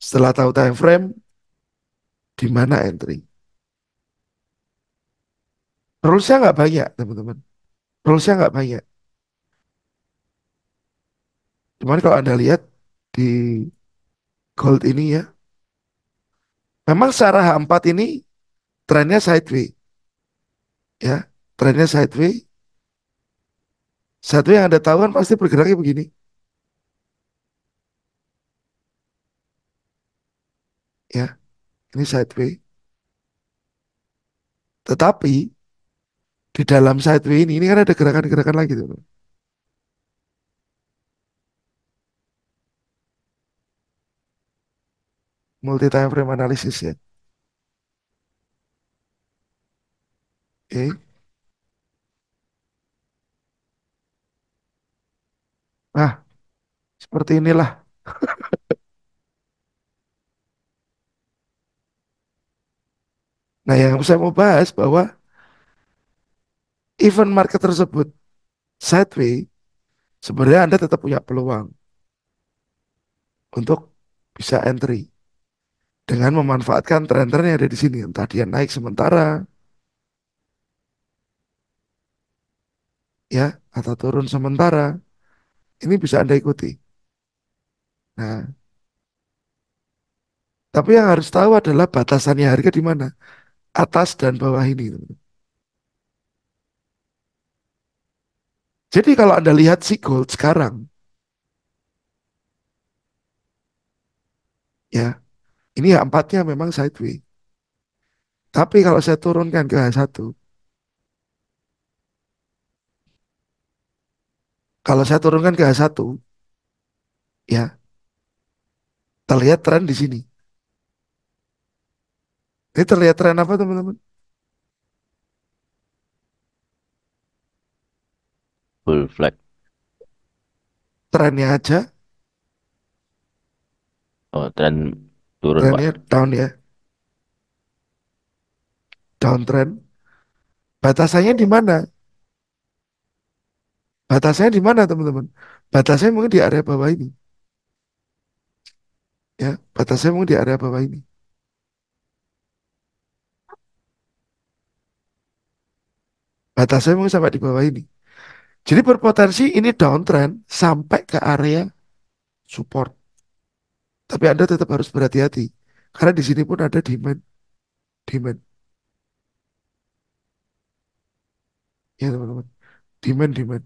Speaker 2: Setelah tahu time frame, di mana entry. Rulesnya nggak banyak, teman-teman. Rulesnya nggak banyak. Cuman kalau Anda lihat di gold ini ya, memang secara H4 ini trennya sideways. Ya, trennya sideways. Sideways yang Anda tahu kan pasti bergeraknya begini. Ya, ini sideway. Tetapi di dalam sideway ini kan ada gerakan-gerakan lagi tuh. Multi time frame analysis ya. Oke. Nah, seperti inilah. Nah, yang saya mau bahas bahwa event market tersebut sideway, sebenarnya Anda tetap punya peluang untuk bisa entry dengan memanfaatkan tren-tren yang ada di sini. Entah dia naik sementara, ya, atau turun sementara. Ini bisa Anda ikuti. Nah, tapi yang harus tahu adalah batasannya harga di mana. Atas dan bawah ini. Jadi kalau Anda lihat si gold sekarang, ya, ini ya empatnya memang sideway. Tapi kalau saya turunkan ke H1, kalau saya turunkan ke H1, ya, terlihat tren di sini. Ini terlihat tren apa teman-teman?
Speaker 3: Full flag.
Speaker 2: Trennya aja,
Speaker 3: Oh, tren turun, Pak.
Speaker 2: trennya down ya, downtrend. Batasannya di mana? Batasannya di mana teman-teman? Batasnya mungkin di area bawah ini, ya. Batasnya mungkin di area bawah ini. Batasnya mungkin sampai di bawah ini. Jadi berpotensi ini downtrend sampai ke area support. Tapi Anda tetap harus berhati-hati. Karena di sini pun ada demand, demand, ya teman-teman. Demand, demand.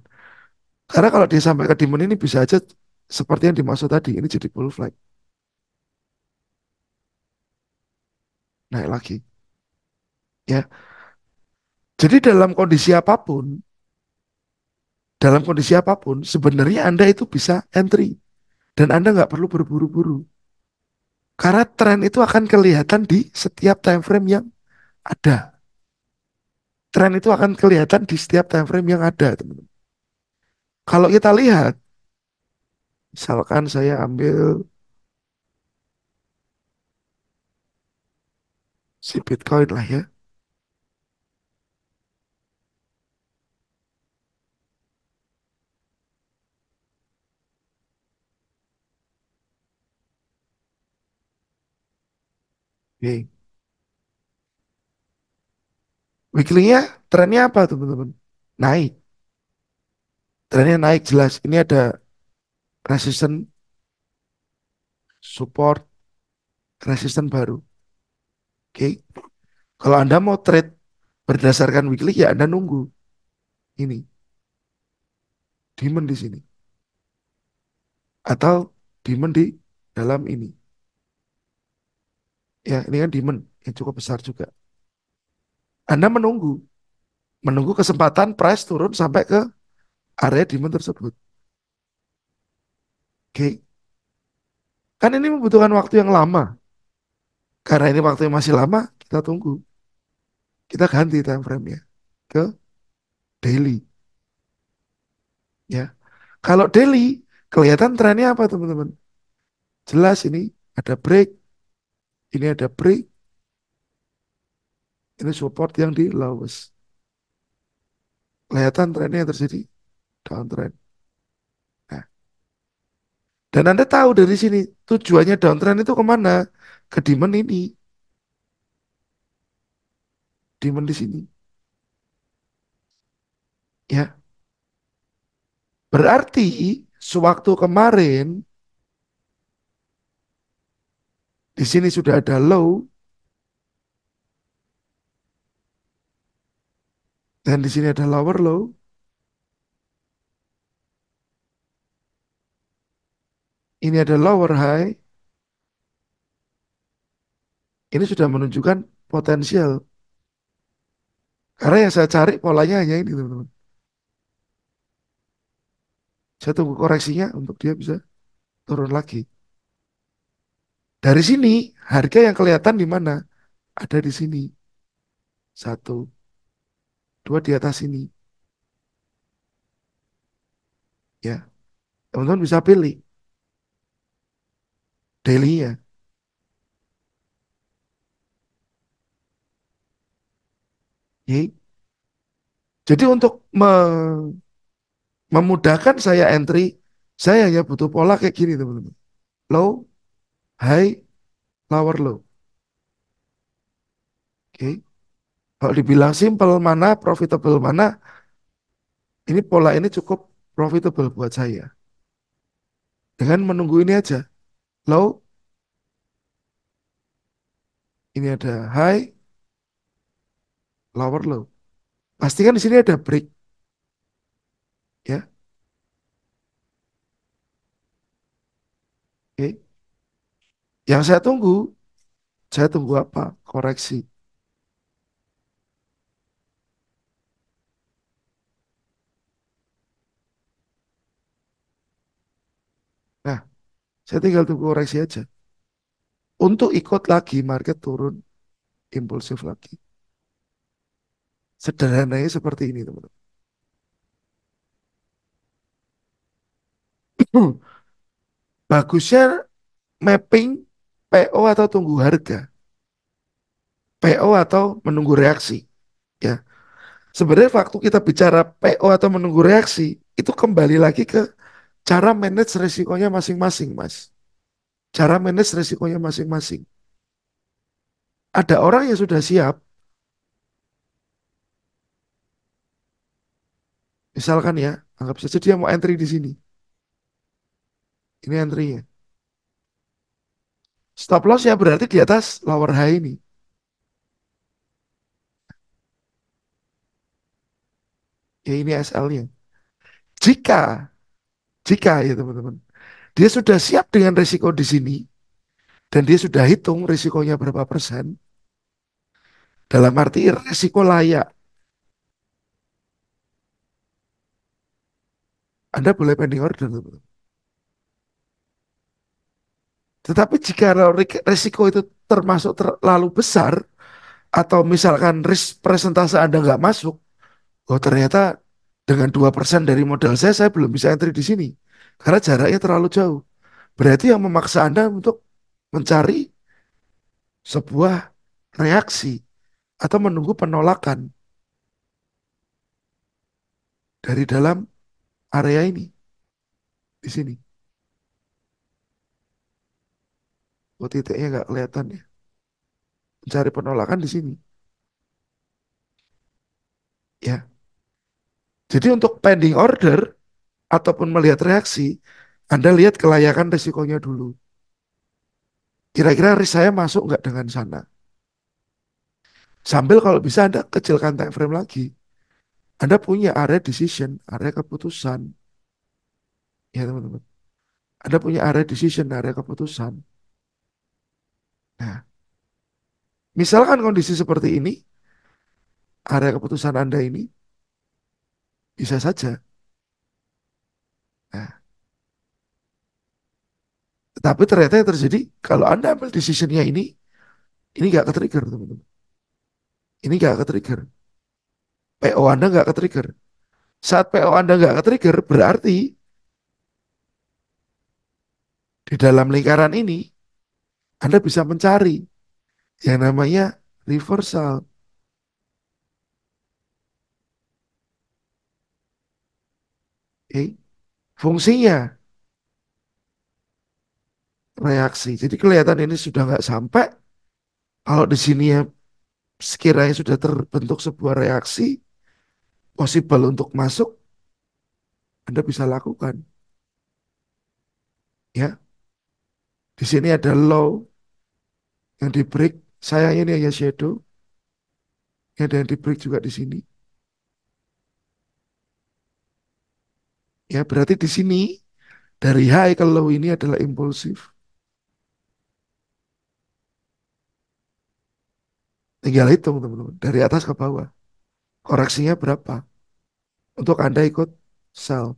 Speaker 2: Karena kalau dia sampai ke demand ini bisa aja seperti yang dimaksud tadi, ini jadi bull flag, naik lagi. Ya, jadi dalam kondisi apapun, sebenarnya Anda itu bisa entry dan Anda nggak perlu berburu-buru. Karena tren itu akan kelihatan di setiap time frame yang ada. Tren itu akan kelihatan di setiap time frame yang ada, teman-teman. Kalau kita lihat, misalkan saya ambil si Bitcoin lah ya. Oke. Weekly-nya trennya apa teman-teman? Naik. Trennya naik jelas. Ini ada resistance, support, resistance baru. Oke. Kalau Anda mau trade berdasarkan weekly ya Anda nunggu. Ini demand di sini atau demand di dalam ini. Ya, ini kan demand yang cukup besar juga. Anda menunggu kesempatan price turun sampai ke area demand tersebut. Oke. Kan ini membutuhkan waktu yang lama. Karena ini waktu yang masih lama, kita tunggu. Kita ganti time frame-nya ke daily. Ya, kalau daily kelihatan trennya apa teman-teman? Jelas ini ada break, ini ada break, ini support yang di lowest. Kelihatan trennya yang terjadi downtrend. Nah, dan Anda tahu dari sini tujuannya downtrend itu kemana? Ke demand ini, demand di sini. Ya, berarti sewaktu kemarin di sini sudah ada low dan di sini ada lower low. Ini ada lower high. Ini sudah menunjukkan potensial. Karena yang saya cari polanya hanya ini, teman-teman. Saya tunggu koreksinya untuk dia bisa turun lagi. Dari sini, harga yang kelihatan di mana? Ada di sini. Satu, dua di atas ini. Ya, teman-teman bisa pilih daily-nya. Oke. Jadi untuk memudahkan saya entry, saya hanya butuh pola kayak gini, teman-teman. Low, high, lower, low. Oke. Kalau dibilang simple mana, profitable mana, ini pola ini cukup profitable buat saya. Dengan menunggu ini aja. Low, ini ada high, lower, low. Pastikan di sini ada break, ya. Oke. Yang saya tunggu apa? Koreksi. Nah, saya tinggal tunggu koreksi aja. Untuk ikut lagi market turun impulsif lagi. Sederhananya seperti ini, teman-teman. Bagusnya mapping PO atau tunggu harga. PO atau menunggu reaksi. Ya, sebenarnya waktu kita bicara PO atau menunggu reaksi, itu kembali lagi ke cara manage resikonya masing-masing, Mas. Cara manage resikonya masing-masing. Ada orang yang sudah siap, misalkan ya, anggap saja dia mau entry di sini. Ini entry-nya. Stop loss ya berarti di atas lower high ini. Ya ini SL-nya. Jika, jika ya teman-teman, dia sudah siap dengan risiko di sini, dan dia sudah hitung risikonya berapa persen, dalam arti risiko layak, Anda boleh pending order, teman-teman. Tetapi jika risiko itu termasuk terlalu besar, atau misalkan risk presentase Anda nggak masuk, oh ternyata dengan 2% dari modal saya belum bisa entry di sini. Karena jaraknya terlalu jauh. Berarti yang memaksa Anda untuk mencari sebuah reaksi atau menunggu penolakan dari dalam area ini, di sini. Oh titiknya nggak kelihatan ya. Mencari penolakan di sini. Ya. Jadi untuk pending order ataupun melihat reaksi, Anda lihat kelayakan risikonya dulu. Kira-kira risk saya masuk nggak dengan sana? Sambil kalau bisa Anda kecilkan time frame lagi. Anda punya area decision, area keputusan. Ya teman-teman. Anda punya area decision, area keputusan. Nah, misalkan kondisi seperti ini, area keputusan Anda ini bisa saja. Nah, tapi ternyata yang terjadi, kalau Anda ambil decisionnya ini nggak ke-trigger, teman-teman. Ini nggak ke-trigger. PO Anda nggak ke-trigger. Saat PO Anda nggak ke-trigger, berarti di dalam lingkaran ini, Anda bisa mencari yang namanya reversal. Oke. Fungsinya reaksi. Jadi kelihatan ini sudah nggak sampai. Kalau di sini ya sekiranya sudah terbentuk sebuah reaksi, possible untuk masuk, Anda bisa lakukan. Ya, di sini ada low yang di break. Sayangnya ini hanya shadow. Ini ada yang di break juga di sini. Ya, berarti di sini dari high ke low ini adalah impulsif. Tinggal hitung teman-teman, dari atas ke bawah. Koreksinya berapa? Untuk Anda ikut sell.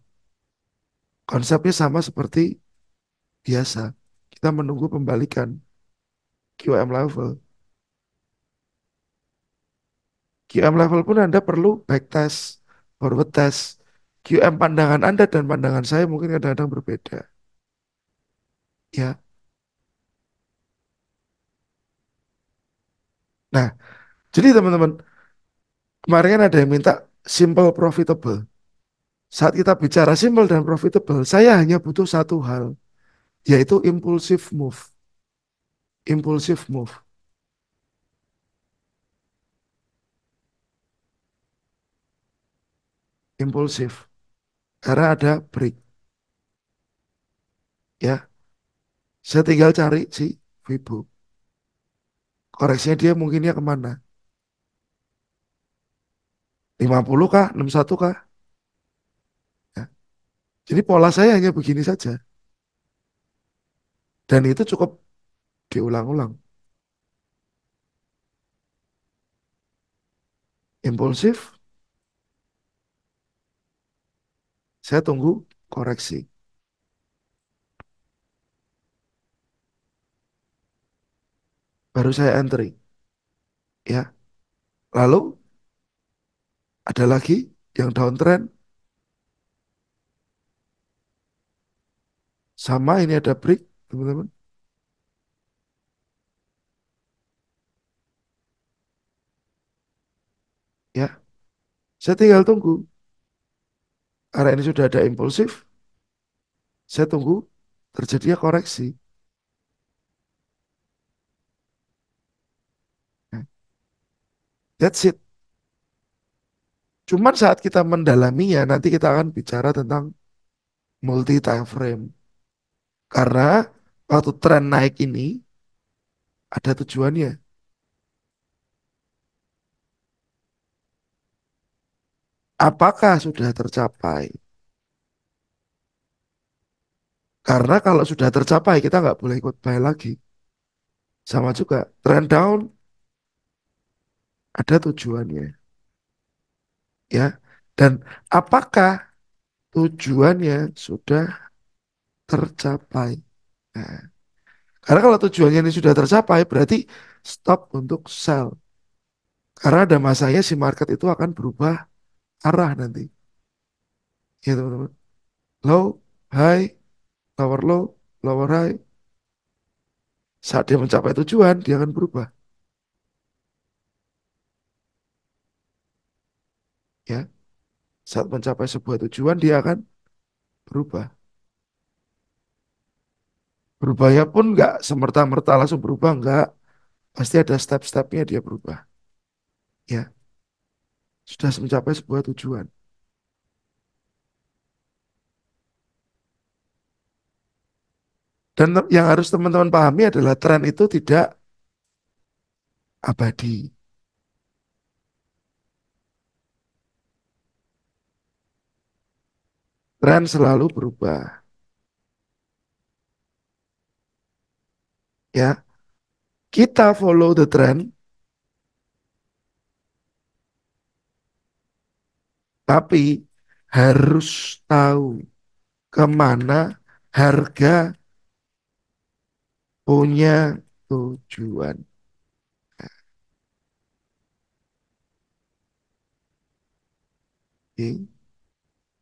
Speaker 2: Konsepnya sama seperti biasa. Kita menunggu pembalikan QM level. QM level pun Anda perlu backtest, forward test. QM pandangan Anda dan pandangan saya mungkin kadang-kadang berbeda. Ya. Nah, jadi teman-teman, kemarin kan ada yang minta simple profitable. Saat kita bicara simple dan profitable, saya hanya butuh satu hal, yaitu impulsive move. Impulsive move. Impulsif. Karena ada break. Ya, saya tinggal cari si Vibo. Koreksinya dia mungkinnya kemana? 50 kah? 61 kah? Ya. Jadi pola saya hanya begini saja. Dan itu cukup diulang-ulang. Impulsif, saya tunggu koreksi. Baru saya entry. Ya. Lalu ada lagi yang downtrend. Sama ini ada break, teman-teman. Ya. Saya tinggal tunggu. Karena ini sudah ada impulsif, saya tunggu terjadinya koreksi. Nah, that's it. Cuman saat kita mendalaminya, nanti kita akan bicara tentang multi time frame. Karena waktu tren naik ini ada tujuannya. Apakah sudah tercapai? Karena kalau sudah tercapai, kita nggak boleh ikut buy lagi. Sama juga, trend down ada tujuannya. Ya, dan apakah tujuannya sudah tercapai? Nah, karena kalau tujuannya ini sudah tercapai, berarti stop untuk sell. Karena ada masanya si market itu akan berubah arah nanti. Ya teman-teman. Low, high, lower low, lower high. Saat dia mencapai tujuan, dia akan berubah. Ya, saat mencapai sebuah tujuan, dia akan berubah. Berubahnya pun nggak semerta-merta langsung berubah, nggak. Pasti ada step-stepnya dia berubah. Ya, sudah mencapai sebuah tujuan. Dan yang harus teman-teman pahami adalah tren itu tidak abadi. Tren selalu berubah. Ya, kita follow the trend, tapi harus tahu kemana harga punya tujuan. Oke.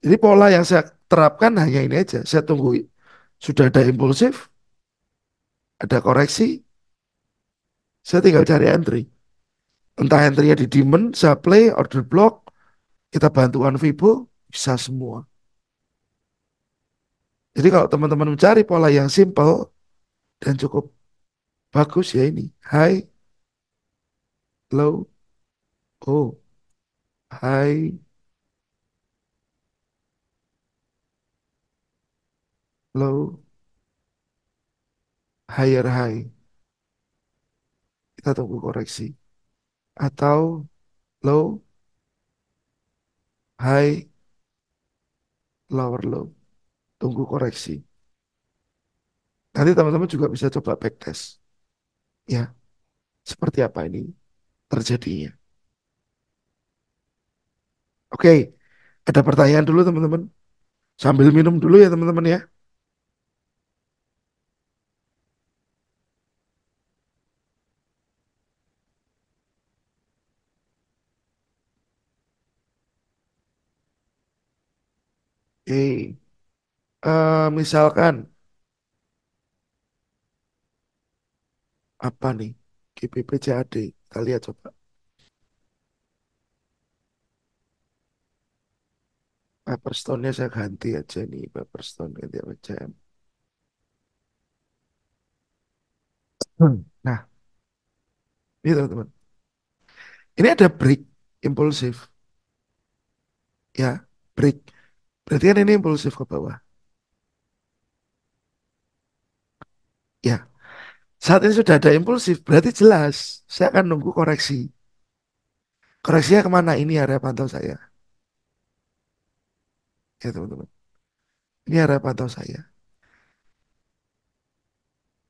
Speaker 2: Jadi pola yang saya terapkan hanya ini aja. Saya tunggu sudah ada impulsif, ada koreksi, saya tinggal cari entry. Entah entry-nya di demand, supply, order block, kita bantuan Vibo, bisa semua. Jadi kalau teman-teman mencari pola yang simple dan cukup bagus ya ini. High, low, oh, high, low, higher high. Kita tunggu koreksi. Atau low, high, lower low. Tunggu koreksi. Nanti teman-teman juga bisa coba backtest. Ya, seperti apa ini terjadinya. Oke, ada pertanyaan dulu teman-teman. Sambil minum dulu ya teman-teman ya. Oke, misalkan apa nih? GBP CAD. Kita lihat coba. Paperstone-nya saya ganti aja nih. Paperstone ganti apa aja. Nah, ini teman-teman. Ini ada break impulsif. Ya, break. Berarti kan ini impulsif ke bawah. Ya, saat ini sudah ada impulsif. Berarti jelas. Saya akan nunggu koreksi. Koreksinya kemana? Ini area pantau saya. Ya teman-teman. Ini area pantau saya.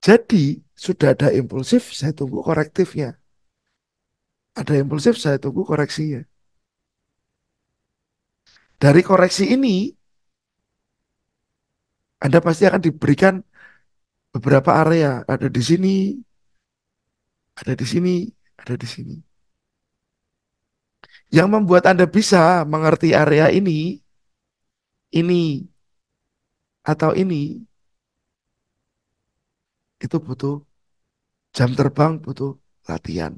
Speaker 2: Jadi, sudah ada impulsif, saya tunggu korektifnya. Ada impulsif, saya tunggu koreksinya. Dari koreksi ini, Anda pasti akan diberikan beberapa area. Ada di sini, ada di sini, ada di sini. Yang membuat Anda bisa mengerti area ini, atau ini, itu butuh jam terbang, butuh latihan.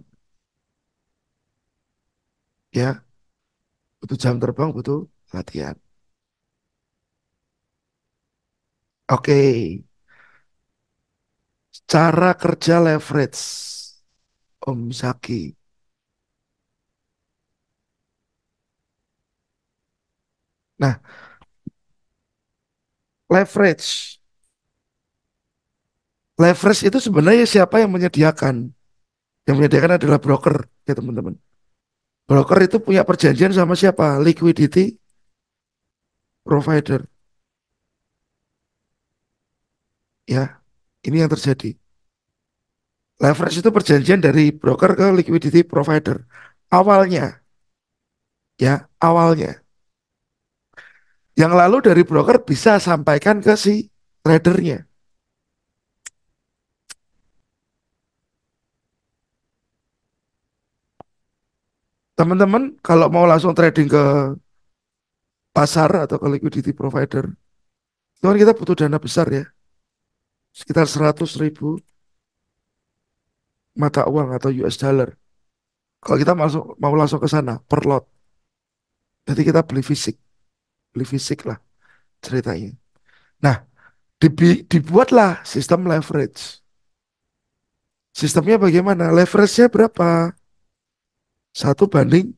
Speaker 2: Ya, butuh jam terbang, butuh latihan. Oke, cara kerja leverage, Om Zaki. Nah, leverage. Leverage itu sebenarnya siapa yang menyediakan? Yang menyediakan adalah broker, ya teman-teman. Broker itu punya perjanjian sama siapa? Liquidity provider. Ya, ini yang terjadi. Leverage itu perjanjian dari broker ke liquidity provider. Awalnya, ya, awalnya. Yang lalu dari broker bisa sampaikan ke si tradernya. Teman-teman, kalau mau langsung trading ke pasar atau ke liquidity provider, itu kan kita butuh dana besar ya. Sekitar 100.000 mata uang atau US dollar. Kalau kita mau langsung ke sana per lot, jadi kita beli fisik lah ceritanya. Nah, dibuatlah sistem leverage. Sistemnya bagaimana? Leverage-nya berapa? 1:100.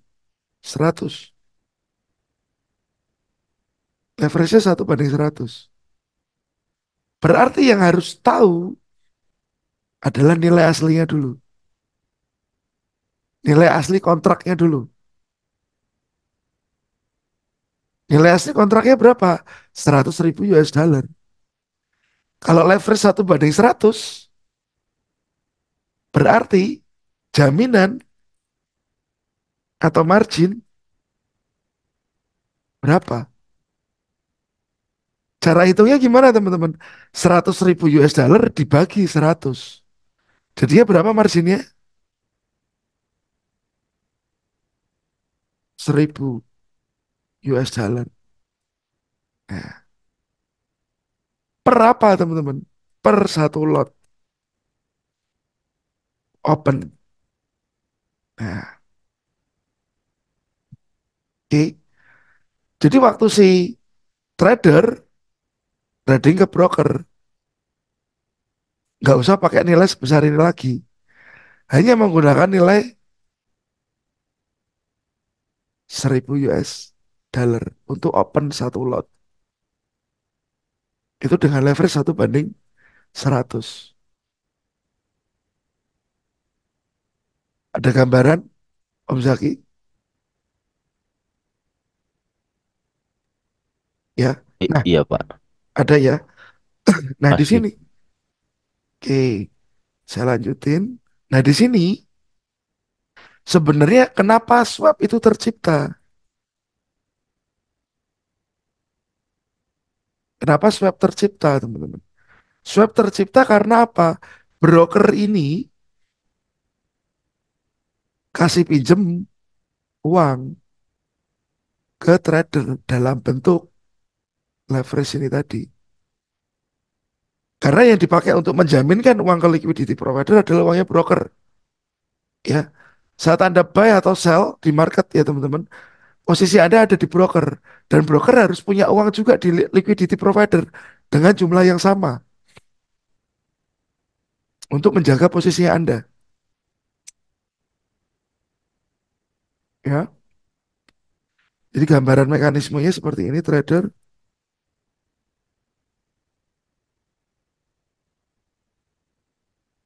Speaker 2: Leverage-nya 1:100. Berarti yang harus tahu adalah nilai aslinya dulu. Nilai asli kontraknya dulu. Nilai asli kontraknya berapa? 100.000 US dollar. Kalau leverage 1:100, berarti jaminan atau margin berapa? Cara hitungnya gimana teman-teman? 100.000 US dollar dibagi 100. Jadinya berapa marginnya? 1.000 US dollar. Nah, per apa teman-teman? Per satu lot open. Nah, oke. Jadi waktu si trader trading ke broker, nggak usah pakai nilai sebesar ini lagi. Hanya menggunakan nilai 1.000 US dollar untuk open satu lot. Itu dengan leverage 1:100. Ada gambaran, Om Zaki? Ya. Nah,
Speaker 3: Iya Pak,
Speaker 2: ada ya. Nah, di
Speaker 3: pasti.
Speaker 2: sini. Oke, saya lanjutin. Nah, di sini Sebenarnya kenapa swap itu tercipta? Kenapa swap tercipta, teman-teman? Swap tercipta karena apa? Broker ini kasih pinjem uang ke trader dalam bentuk leverage ini tadi. Karena yang dipakai untuk menjaminkan uang ke liquidity provider adalah uangnya broker. Ya, saat Anda buy atau sell di market ya teman-teman, posisi Anda ada di broker. Dan broker harus punya uang juga di liquidity provider dengan jumlah yang sama untuk menjaga posisi Anda. Ya, jadi gambaran mekanismenya seperti ini trader.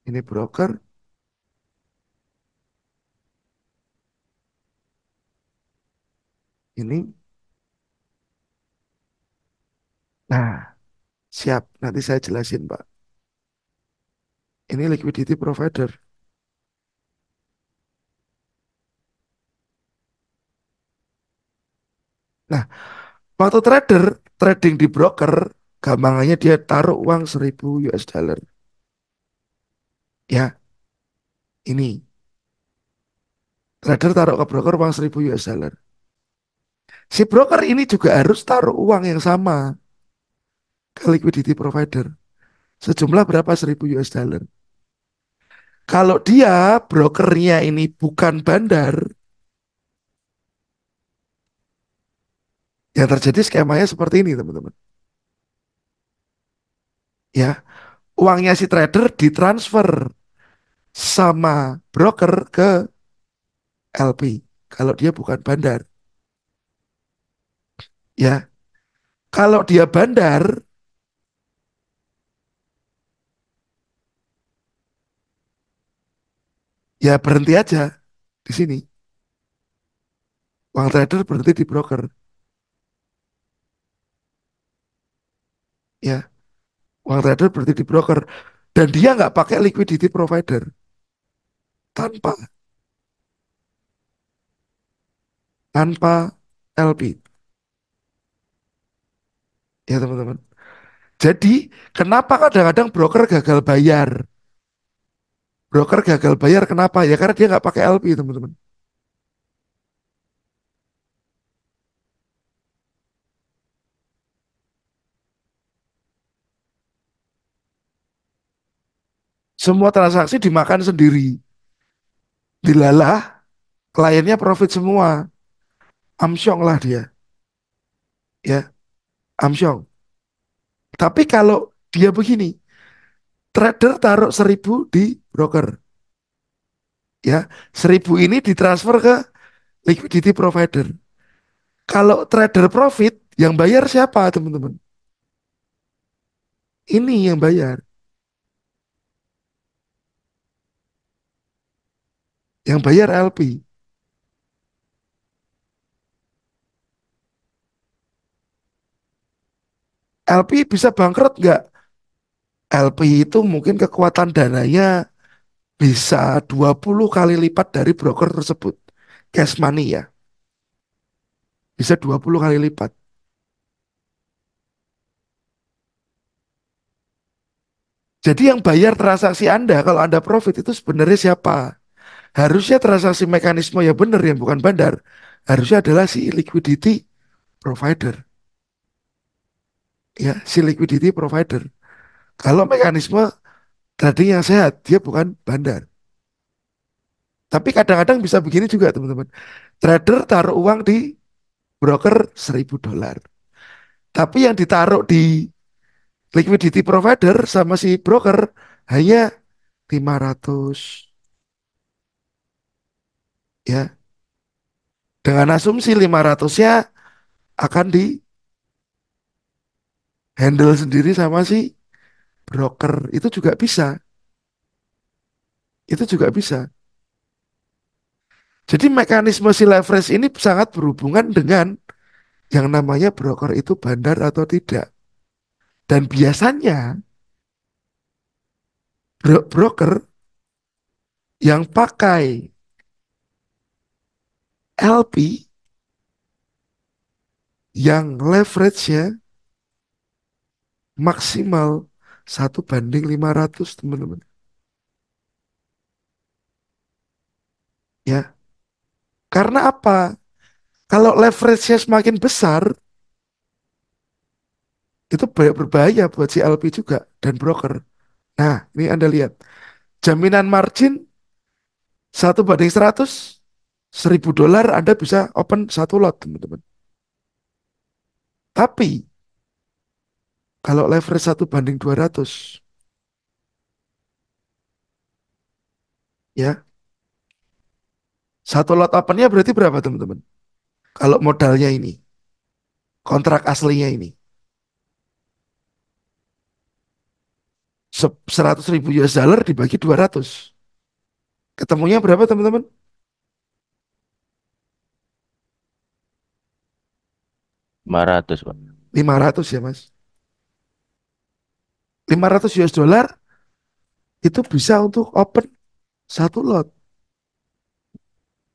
Speaker 2: Ini broker, ini. Nah, siap. Nanti saya jelasin, Pak. Ini liquidity provider. Nah, waktu trader trading di broker, gampangannya dia taruh uang 1000 US dollar. Ya, ini. Trader taruh ke broker uang 1000 US dollar. Si broker ini juga harus taruh uang yang sama ke liquidity provider. Sejumlah berapa 1000 US dollar. Kalau dia brokernya ini bukan bandar, yang terjadi skemanya seperti ini teman-teman. Ya, uangnya si trader ditransfer sama broker ke LP. Kalau dia bukan bandar. Ya, kalau dia bandar, ya berhenti aja di sini. Uang trader berhenti di broker. Ya, uang trader berhenti di broker. Dan dia nggak pakai liquidity provider. Tanpa tanpa LP. Ya teman-teman. Jadi kenapa kadang-kadang broker gagal bayar? Broker gagal bayar kenapa? Ya karena dia nggak pakai LP teman-teman. Semua transaksi dimakan sendiri. Dilalah, kliennya profit semua. Amsyong lah dia. Ya, amsyong. Tapi kalau dia begini, trader taruh 1000 di broker. Ya, 1000 ini ditransfer ke liquidity provider. Kalau trader profit, yang bayar siapa teman-teman? Ini yang bayar. Yang bayar LP. LP bisa bangkrut nggak? LP itu mungkin kekuatan dananya bisa 20 kali lipat dari broker tersebut. Cash money ya, bisa 20 kali lipat. Jadi yang bayar transaksi Anda kalau Anda profit itu sebenarnya siapa? Harusnya transaksi mekanisme yang benar yang bukan bandar. Harusnya adalah si liquidity provider. Ya, si liquidity provider. Kalau mekanisme trading yang sehat, dia bukan bandar. Tapi kadang-kadang bisa begini juga teman-teman. Trader taruh uang di broker 1000 dolar. Tapi yang ditaruh di liquidity provider sama si broker hanya 500. Ya, dengan asumsi 500-nya akan di handle sendiri sama si broker. Itu juga bisa. Itu juga bisa. Jadi mekanisme si leverage ini sangat berhubungan dengan yang namanya broker itu bandar atau tidak. Dan biasanya broker yang pakai LP yang leverage-nya maksimal 1:500, teman-teman. Ya, karena apa? Kalau leverage-nya semakin besar, itu berbahaya buat si LP juga dan broker. Nah, ini Anda lihat. Jaminan margin 1:100, $1.000 Anda bisa open satu lot, teman-teman. Tapi, kalau leverage 1:200, ya, satu lot opennya berarti berapa, teman-teman? Kalau modalnya ini, kontrak aslinya ini, 100.000 US dollar dibagi 200. Ketemunya berapa, teman-teman?
Speaker 3: 500, Pak.
Speaker 2: 500 ya, Mas. 500 US dollar itu bisa untuk open satu lot.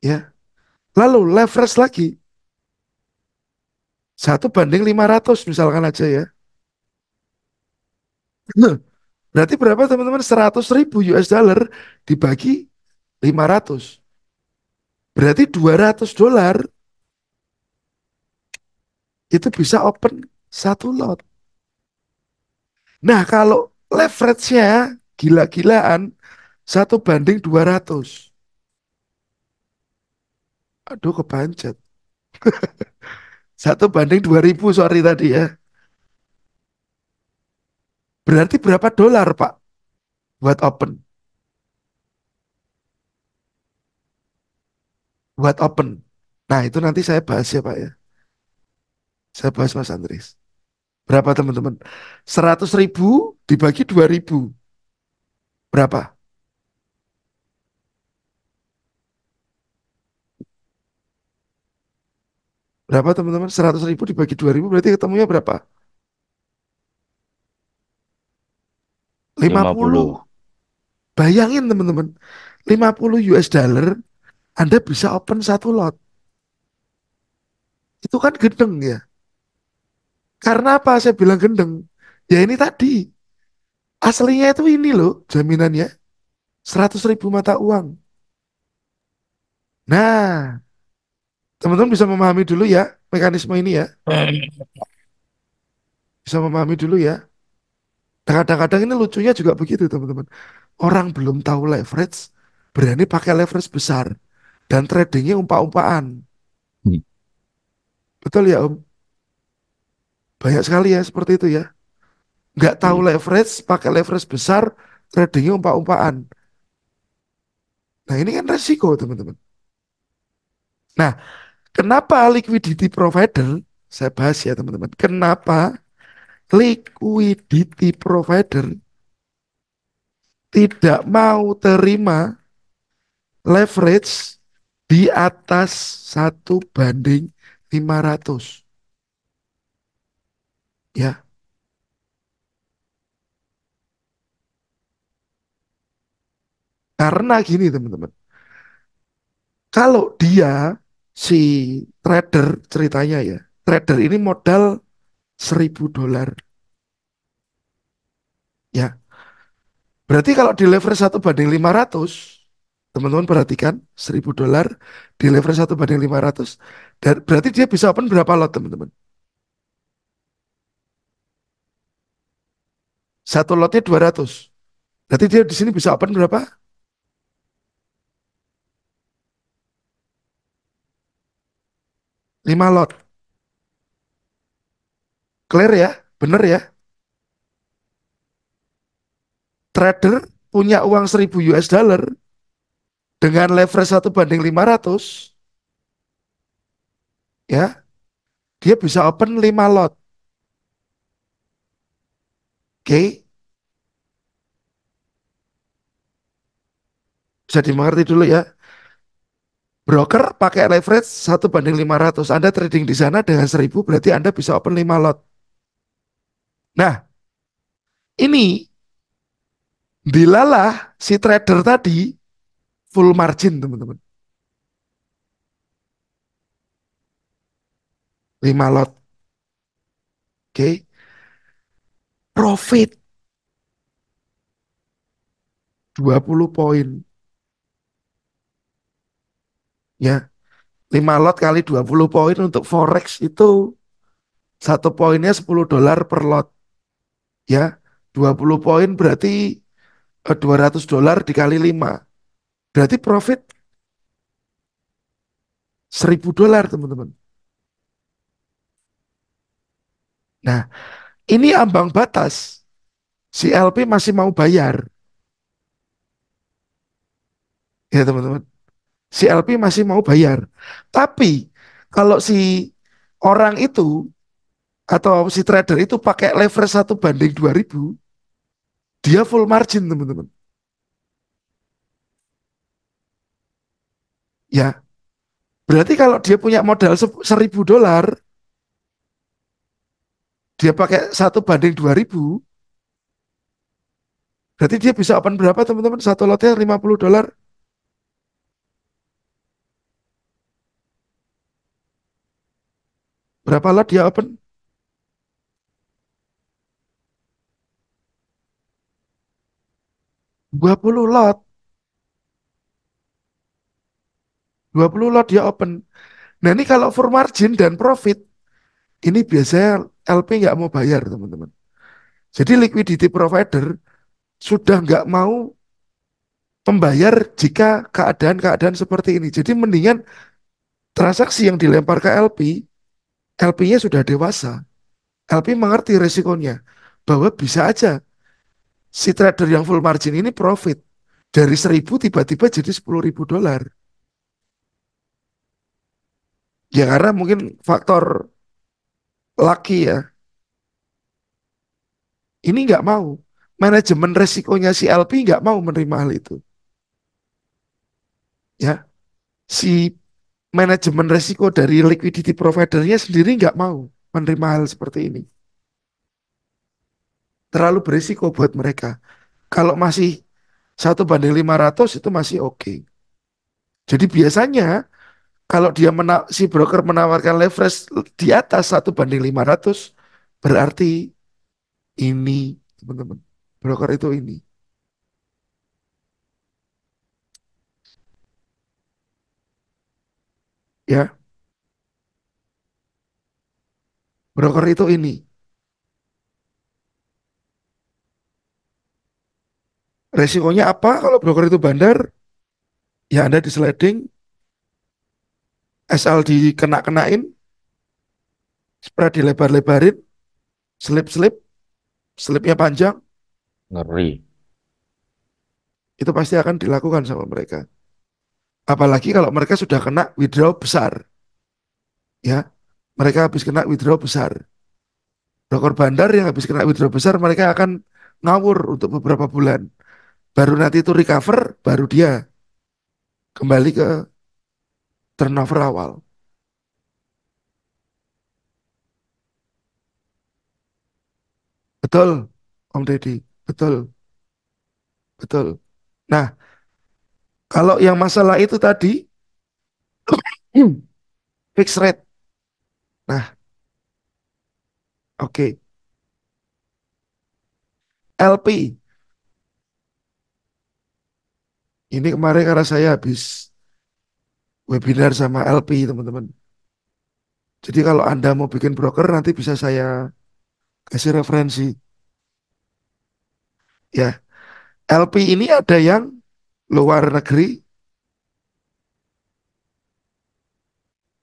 Speaker 2: Ya. Lalu leverage lagi 1:500 misalkan aja ya. Nah, berarti berapa, teman-teman? 100.000 US dollar dibagi 500. Berarti $200 itu bisa open satu lot. Nah, kalau leverage-nya gila-gilaan 1:200. Aduh, kepancet. 1:2000, sorry tadi ya. Berarti berapa dolar, Pak, buat open? Buat open. Nah, itu nanti saya bahas ya, Pak ya. Saya bahas, Mas Andris. Berapa, teman-teman? 100.000 dibagi 2.000. Berapa? Berapa, teman-teman? 100.000 dibagi 2.000 berarti ketemunya berapa? 50.
Speaker 3: 50.
Speaker 2: Bayangin, teman-teman. 50 US dollar Anda bisa open satu lot. Itu kan gendeng ya. Karena apa saya bilang gendeng? Ya ini tadi. Aslinya itu ini loh jaminannya. 100.000 mata uang. Nah, teman-teman bisa memahami dulu ya mekanisme ini ya. Bisa memahami dulu ya. Dan kadang-kadang ini lucunya juga begitu, teman-teman. Orang belum tahu leverage, berani pakai leverage besar. Dan tradingnya umpak-umpakan.
Speaker 3: Hmm.
Speaker 2: Betul ya, Om? Banyak sekali ya seperti itu ya. Nggak tahu leverage, pakai leverage besar, tradingnya umpak-umpakan. Nah, ini kan resiko, teman-teman. Nah, kenapa liquidity provider, saya bahas ya, teman-teman. Kenapa liquidity provider tidak mau terima leverage di atas 1:500? Ya, karena gini, teman-teman. Kalau dia si trader, ceritanya ya, trader ini modal $1.000. Ya, berarti kalau di leverage 1:500, teman-teman perhatikan, $1.000 di leverage 1:500, dan berarti dia bisa open berapa lot, teman-teman? Satu lotnya 200. Berarti dia di sini bisa open berapa? 5 lot. Clear ya? Bener ya? Trader punya uang 1.000 US dollar dengan leverage 1:500, ya, dia bisa open 5 lot. Oke, bisa dimengerti dulu ya. Broker pakai leverage 1:500. Anda trading di sana dengan 1.000, berarti Anda bisa open 5 lot. Nah, ini dilalah si trader tadi full margin, teman-teman. 5 lot. Oke. Profit 20 poin. Ya, 5 lot kali 20 poin untuk forex itu satu poinnya $10 per lot. Ya, 20 poin berarti $200 dikali 5. Berarti profit $1.000, teman-teman. Nah, ini ambang batas. Si LP masih mau bayar. Ya, teman-teman. Si LP masih mau bayar. Tapi kalau si orang itu atau si trader itu pakai leverage 1:2000, dia full margin, teman-teman. Ya, berarti kalau dia punya modal $1.000, dia pakai 1:2000, berarti dia bisa open berapa, teman-teman? Satu lotnya $50. Berapa lot dia open? 20 lot. 20 lot dia open. Nah, ini kalau full margin dan profit, ini biasanya LP nggak mau bayar, teman-teman. Jadi liquidity provider sudah nggak mau membayar jika keadaan-keadaan seperti ini. Jadi mendingan transaksi yang dilempar ke LP, LP-nya sudah dewasa. LP mengerti resikonya bahwa bisa aja si trader yang full margin ini profit dari 1.000 tiba-tiba jadi $10.000. Ya karena mungkin faktor lucky ya. Ini nggak mau. Manajemen resikonya si LP nggak mau menerima hal itu. Ya, si manajemen resiko dari liquidity providernya sendiri nggak mau menerima hal seperti ini. Terlalu berisiko buat mereka. Kalau masih 1:500 itu masih oke. Jadi biasanya kalau si broker menawarkan leverage di atas 1:500, berarti ini, teman-teman. Broker itu ini. Ya, broker itu ini. Resikonya apa kalau broker itu bandar? Ya Anda di sliding, SL dikena-kenain, spread dilebar-lebarin, slip-slip, slipnya panjang,
Speaker 3: Ngeri.
Speaker 2: itu pasti akan dilakukan sama mereka. Apalagi kalau mereka sudah kena withdraw besar, ya, mereka habis kena withdraw besar. Broker bandar yang habis kena withdraw besar, mereka akan ngawur untuk beberapa bulan. Baru nanti itu recover, baru dia kembali ke turnover awal. Betul, Om Deddy, betul, betul. Nah, kalau yang masalah itu tadi, fixed rate. Nah, oke. LP. Ini kemarin karena saya habis webinar sama LP, teman-teman. Jadi kalau Anda mau bikin broker, nanti bisa saya kasih referensi. Ya, LP ini ada yang luar negeri,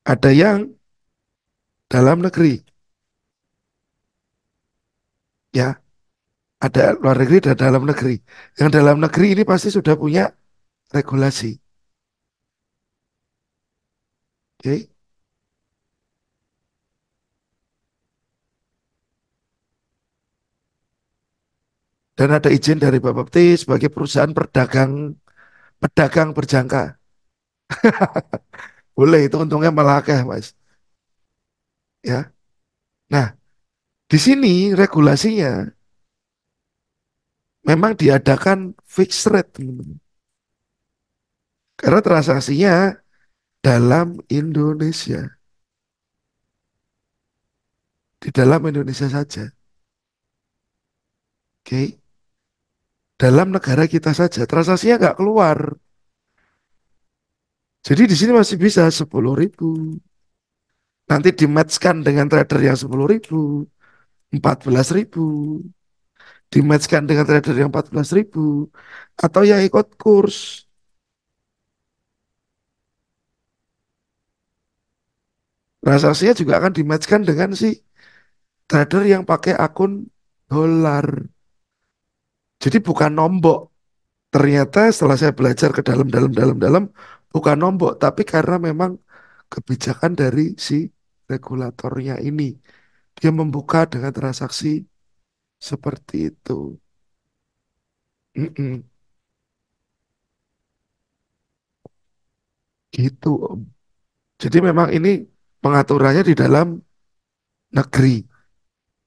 Speaker 2: ada yang dalam negeri. Ya, ada luar negeri dan dalam negeri. Yang dalam negeri ini pasti sudah punya regulasi. Oke. Dan ada izin dari Bapepti sebagai perusahaan pedagang berjangka. Boleh, itu untungnya malah akeh, Mas. Ya. Nah, di sini regulasinya memang diadakan fixed rate, teman-teman. Karena transaksinya dalam Indonesia. di dalam Indonesia saja. Oke, dalam negara kita saja transaksinya nggak keluar. Jadi di sini masih bisa 10.000. Nanti dimatchkan dengan trader yang 10.000, 14.000, dimatchkan dengan trader yang 14.000, atau yang ikut kurs. Transaksinya juga akan dimatchkan dengan si trader yang pakai akun dolar. Jadi bukan nombok. Ternyata setelah saya belajar ke dalam, bukan nombok, tapi karena memang kebijakan dari si regulatornya ini. Dia membuka dengan transaksi seperti itu. Mm-mm. Gitu, Om. Jadi memang ini pengaturannya di dalam negeri.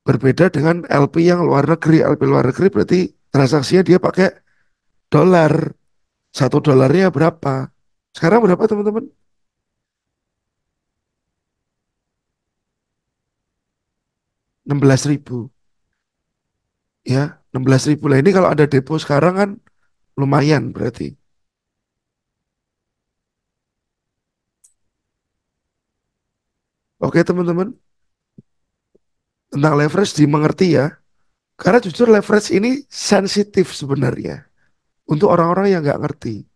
Speaker 2: Berbeda dengan LP yang luar negeri. LP luar negeri berarti transaksinya dia pakai dolar. Satu dolarnya berapa? Sekarang berapa teman-teman? 16.000. Ya, 16.000 lah. Ini kalau ada depo sekarang kan lumayan berarti. Oke teman-teman, tentang leverage dimengerti ya. Karena jujur leverage ini sensitif sebenarnya. Untuk orang-orang yang nggak ngerti.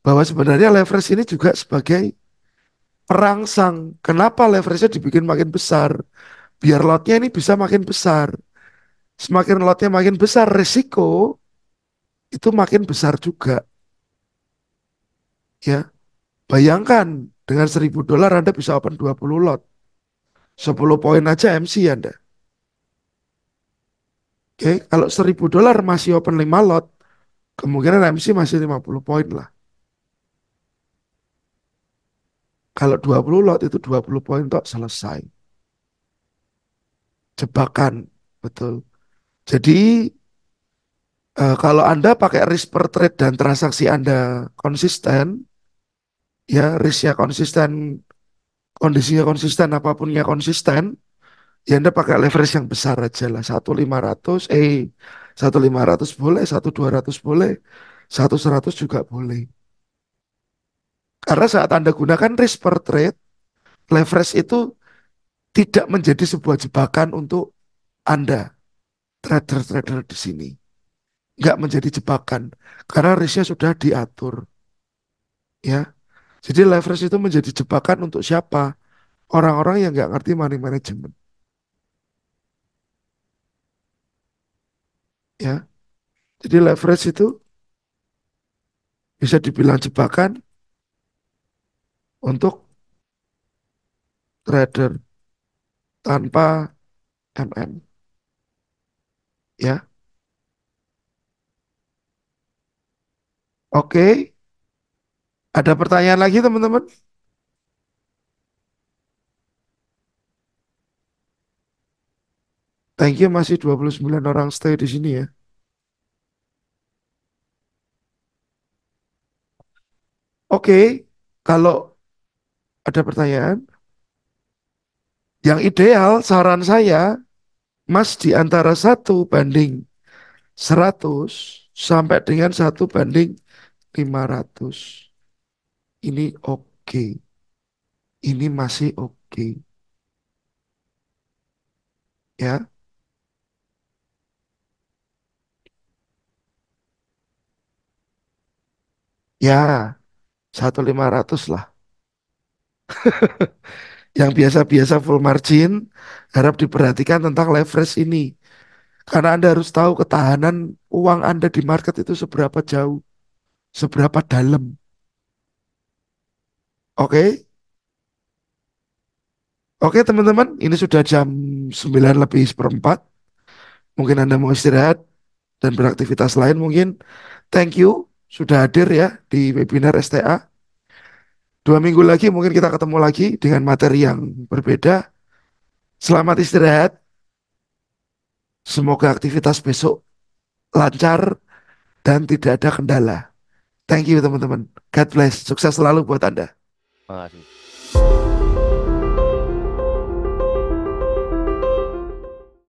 Speaker 2: Bahwa sebenarnya leverage ini juga sebagai perangsang. Kenapa leverage-nya dibikin makin besar? Biar lotnya ini bisa makin besar. Semakin lotnya makin besar, risiko itu makin besar juga. Ya, bayangkan dengan $1.000 Anda bisa open 20 lot. 10 poin aja MC Anda. Oke, kalau $1.000 masih open 5 lot, kemungkinan MC masih 50 poin lah. Kalau 20 lot itu 20 poin tok selesai. Jebakan, betul. Jadi kalau Anda pakai risk per trade dan transaksi Anda konsisten, ya risknya konsisten, kondisinya konsisten, apapunnya konsisten, ya Anda pakai leverage yang besar aja lah. 1.500, 1.500 boleh, 1.200 boleh, 1.100 juga boleh. Karena saat Anda gunakan risk per trade, leverage itu tidak menjadi sebuah jebakan untuk Anda, trader-trader di sini. Nggak menjadi jebakan, karena risknya sudah diatur. Ya, jadi leverage itu menjadi jebakan untuk siapa? Orang-orang yang nggak ngerti money management. Ya, jadi leverage itu bisa dibilang jebakan untuk trader tanpa MM. Ya, oke. Ada pertanyaan lagi teman-teman? Thank you masih 29 orang stay di sini ya. Oke, kalau ada pertanyaan, yang ideal saran saya, Mas di antara 1:100 sampai dengan 1:500. Ini oke. Ini masih oke. Ya, ya 1.500 lah. Yang biasa-biasa full margin, harap diperhatikan tentang leverage ini. Karena Anda harus tahu ketahanan uang Anda di market itu seberapa jauh, seberapa dalam. Oke, oke teman-teman, ini sudah jam 9:04. Mungkin Anda mau istirahat dan beraktivitas lain mungkin. Thank you sudah hadir ya di webinar STA. 2 minggu lagi mungkin kita ketemu lagi dengan materi yang berbeda. Selamat istirahat. Semoga aktivitas besok lancar dan tidak ada kendala. Thank you teman-teman. God bless. Sukses selalu buat Anda.
Speaker 3: Makasih.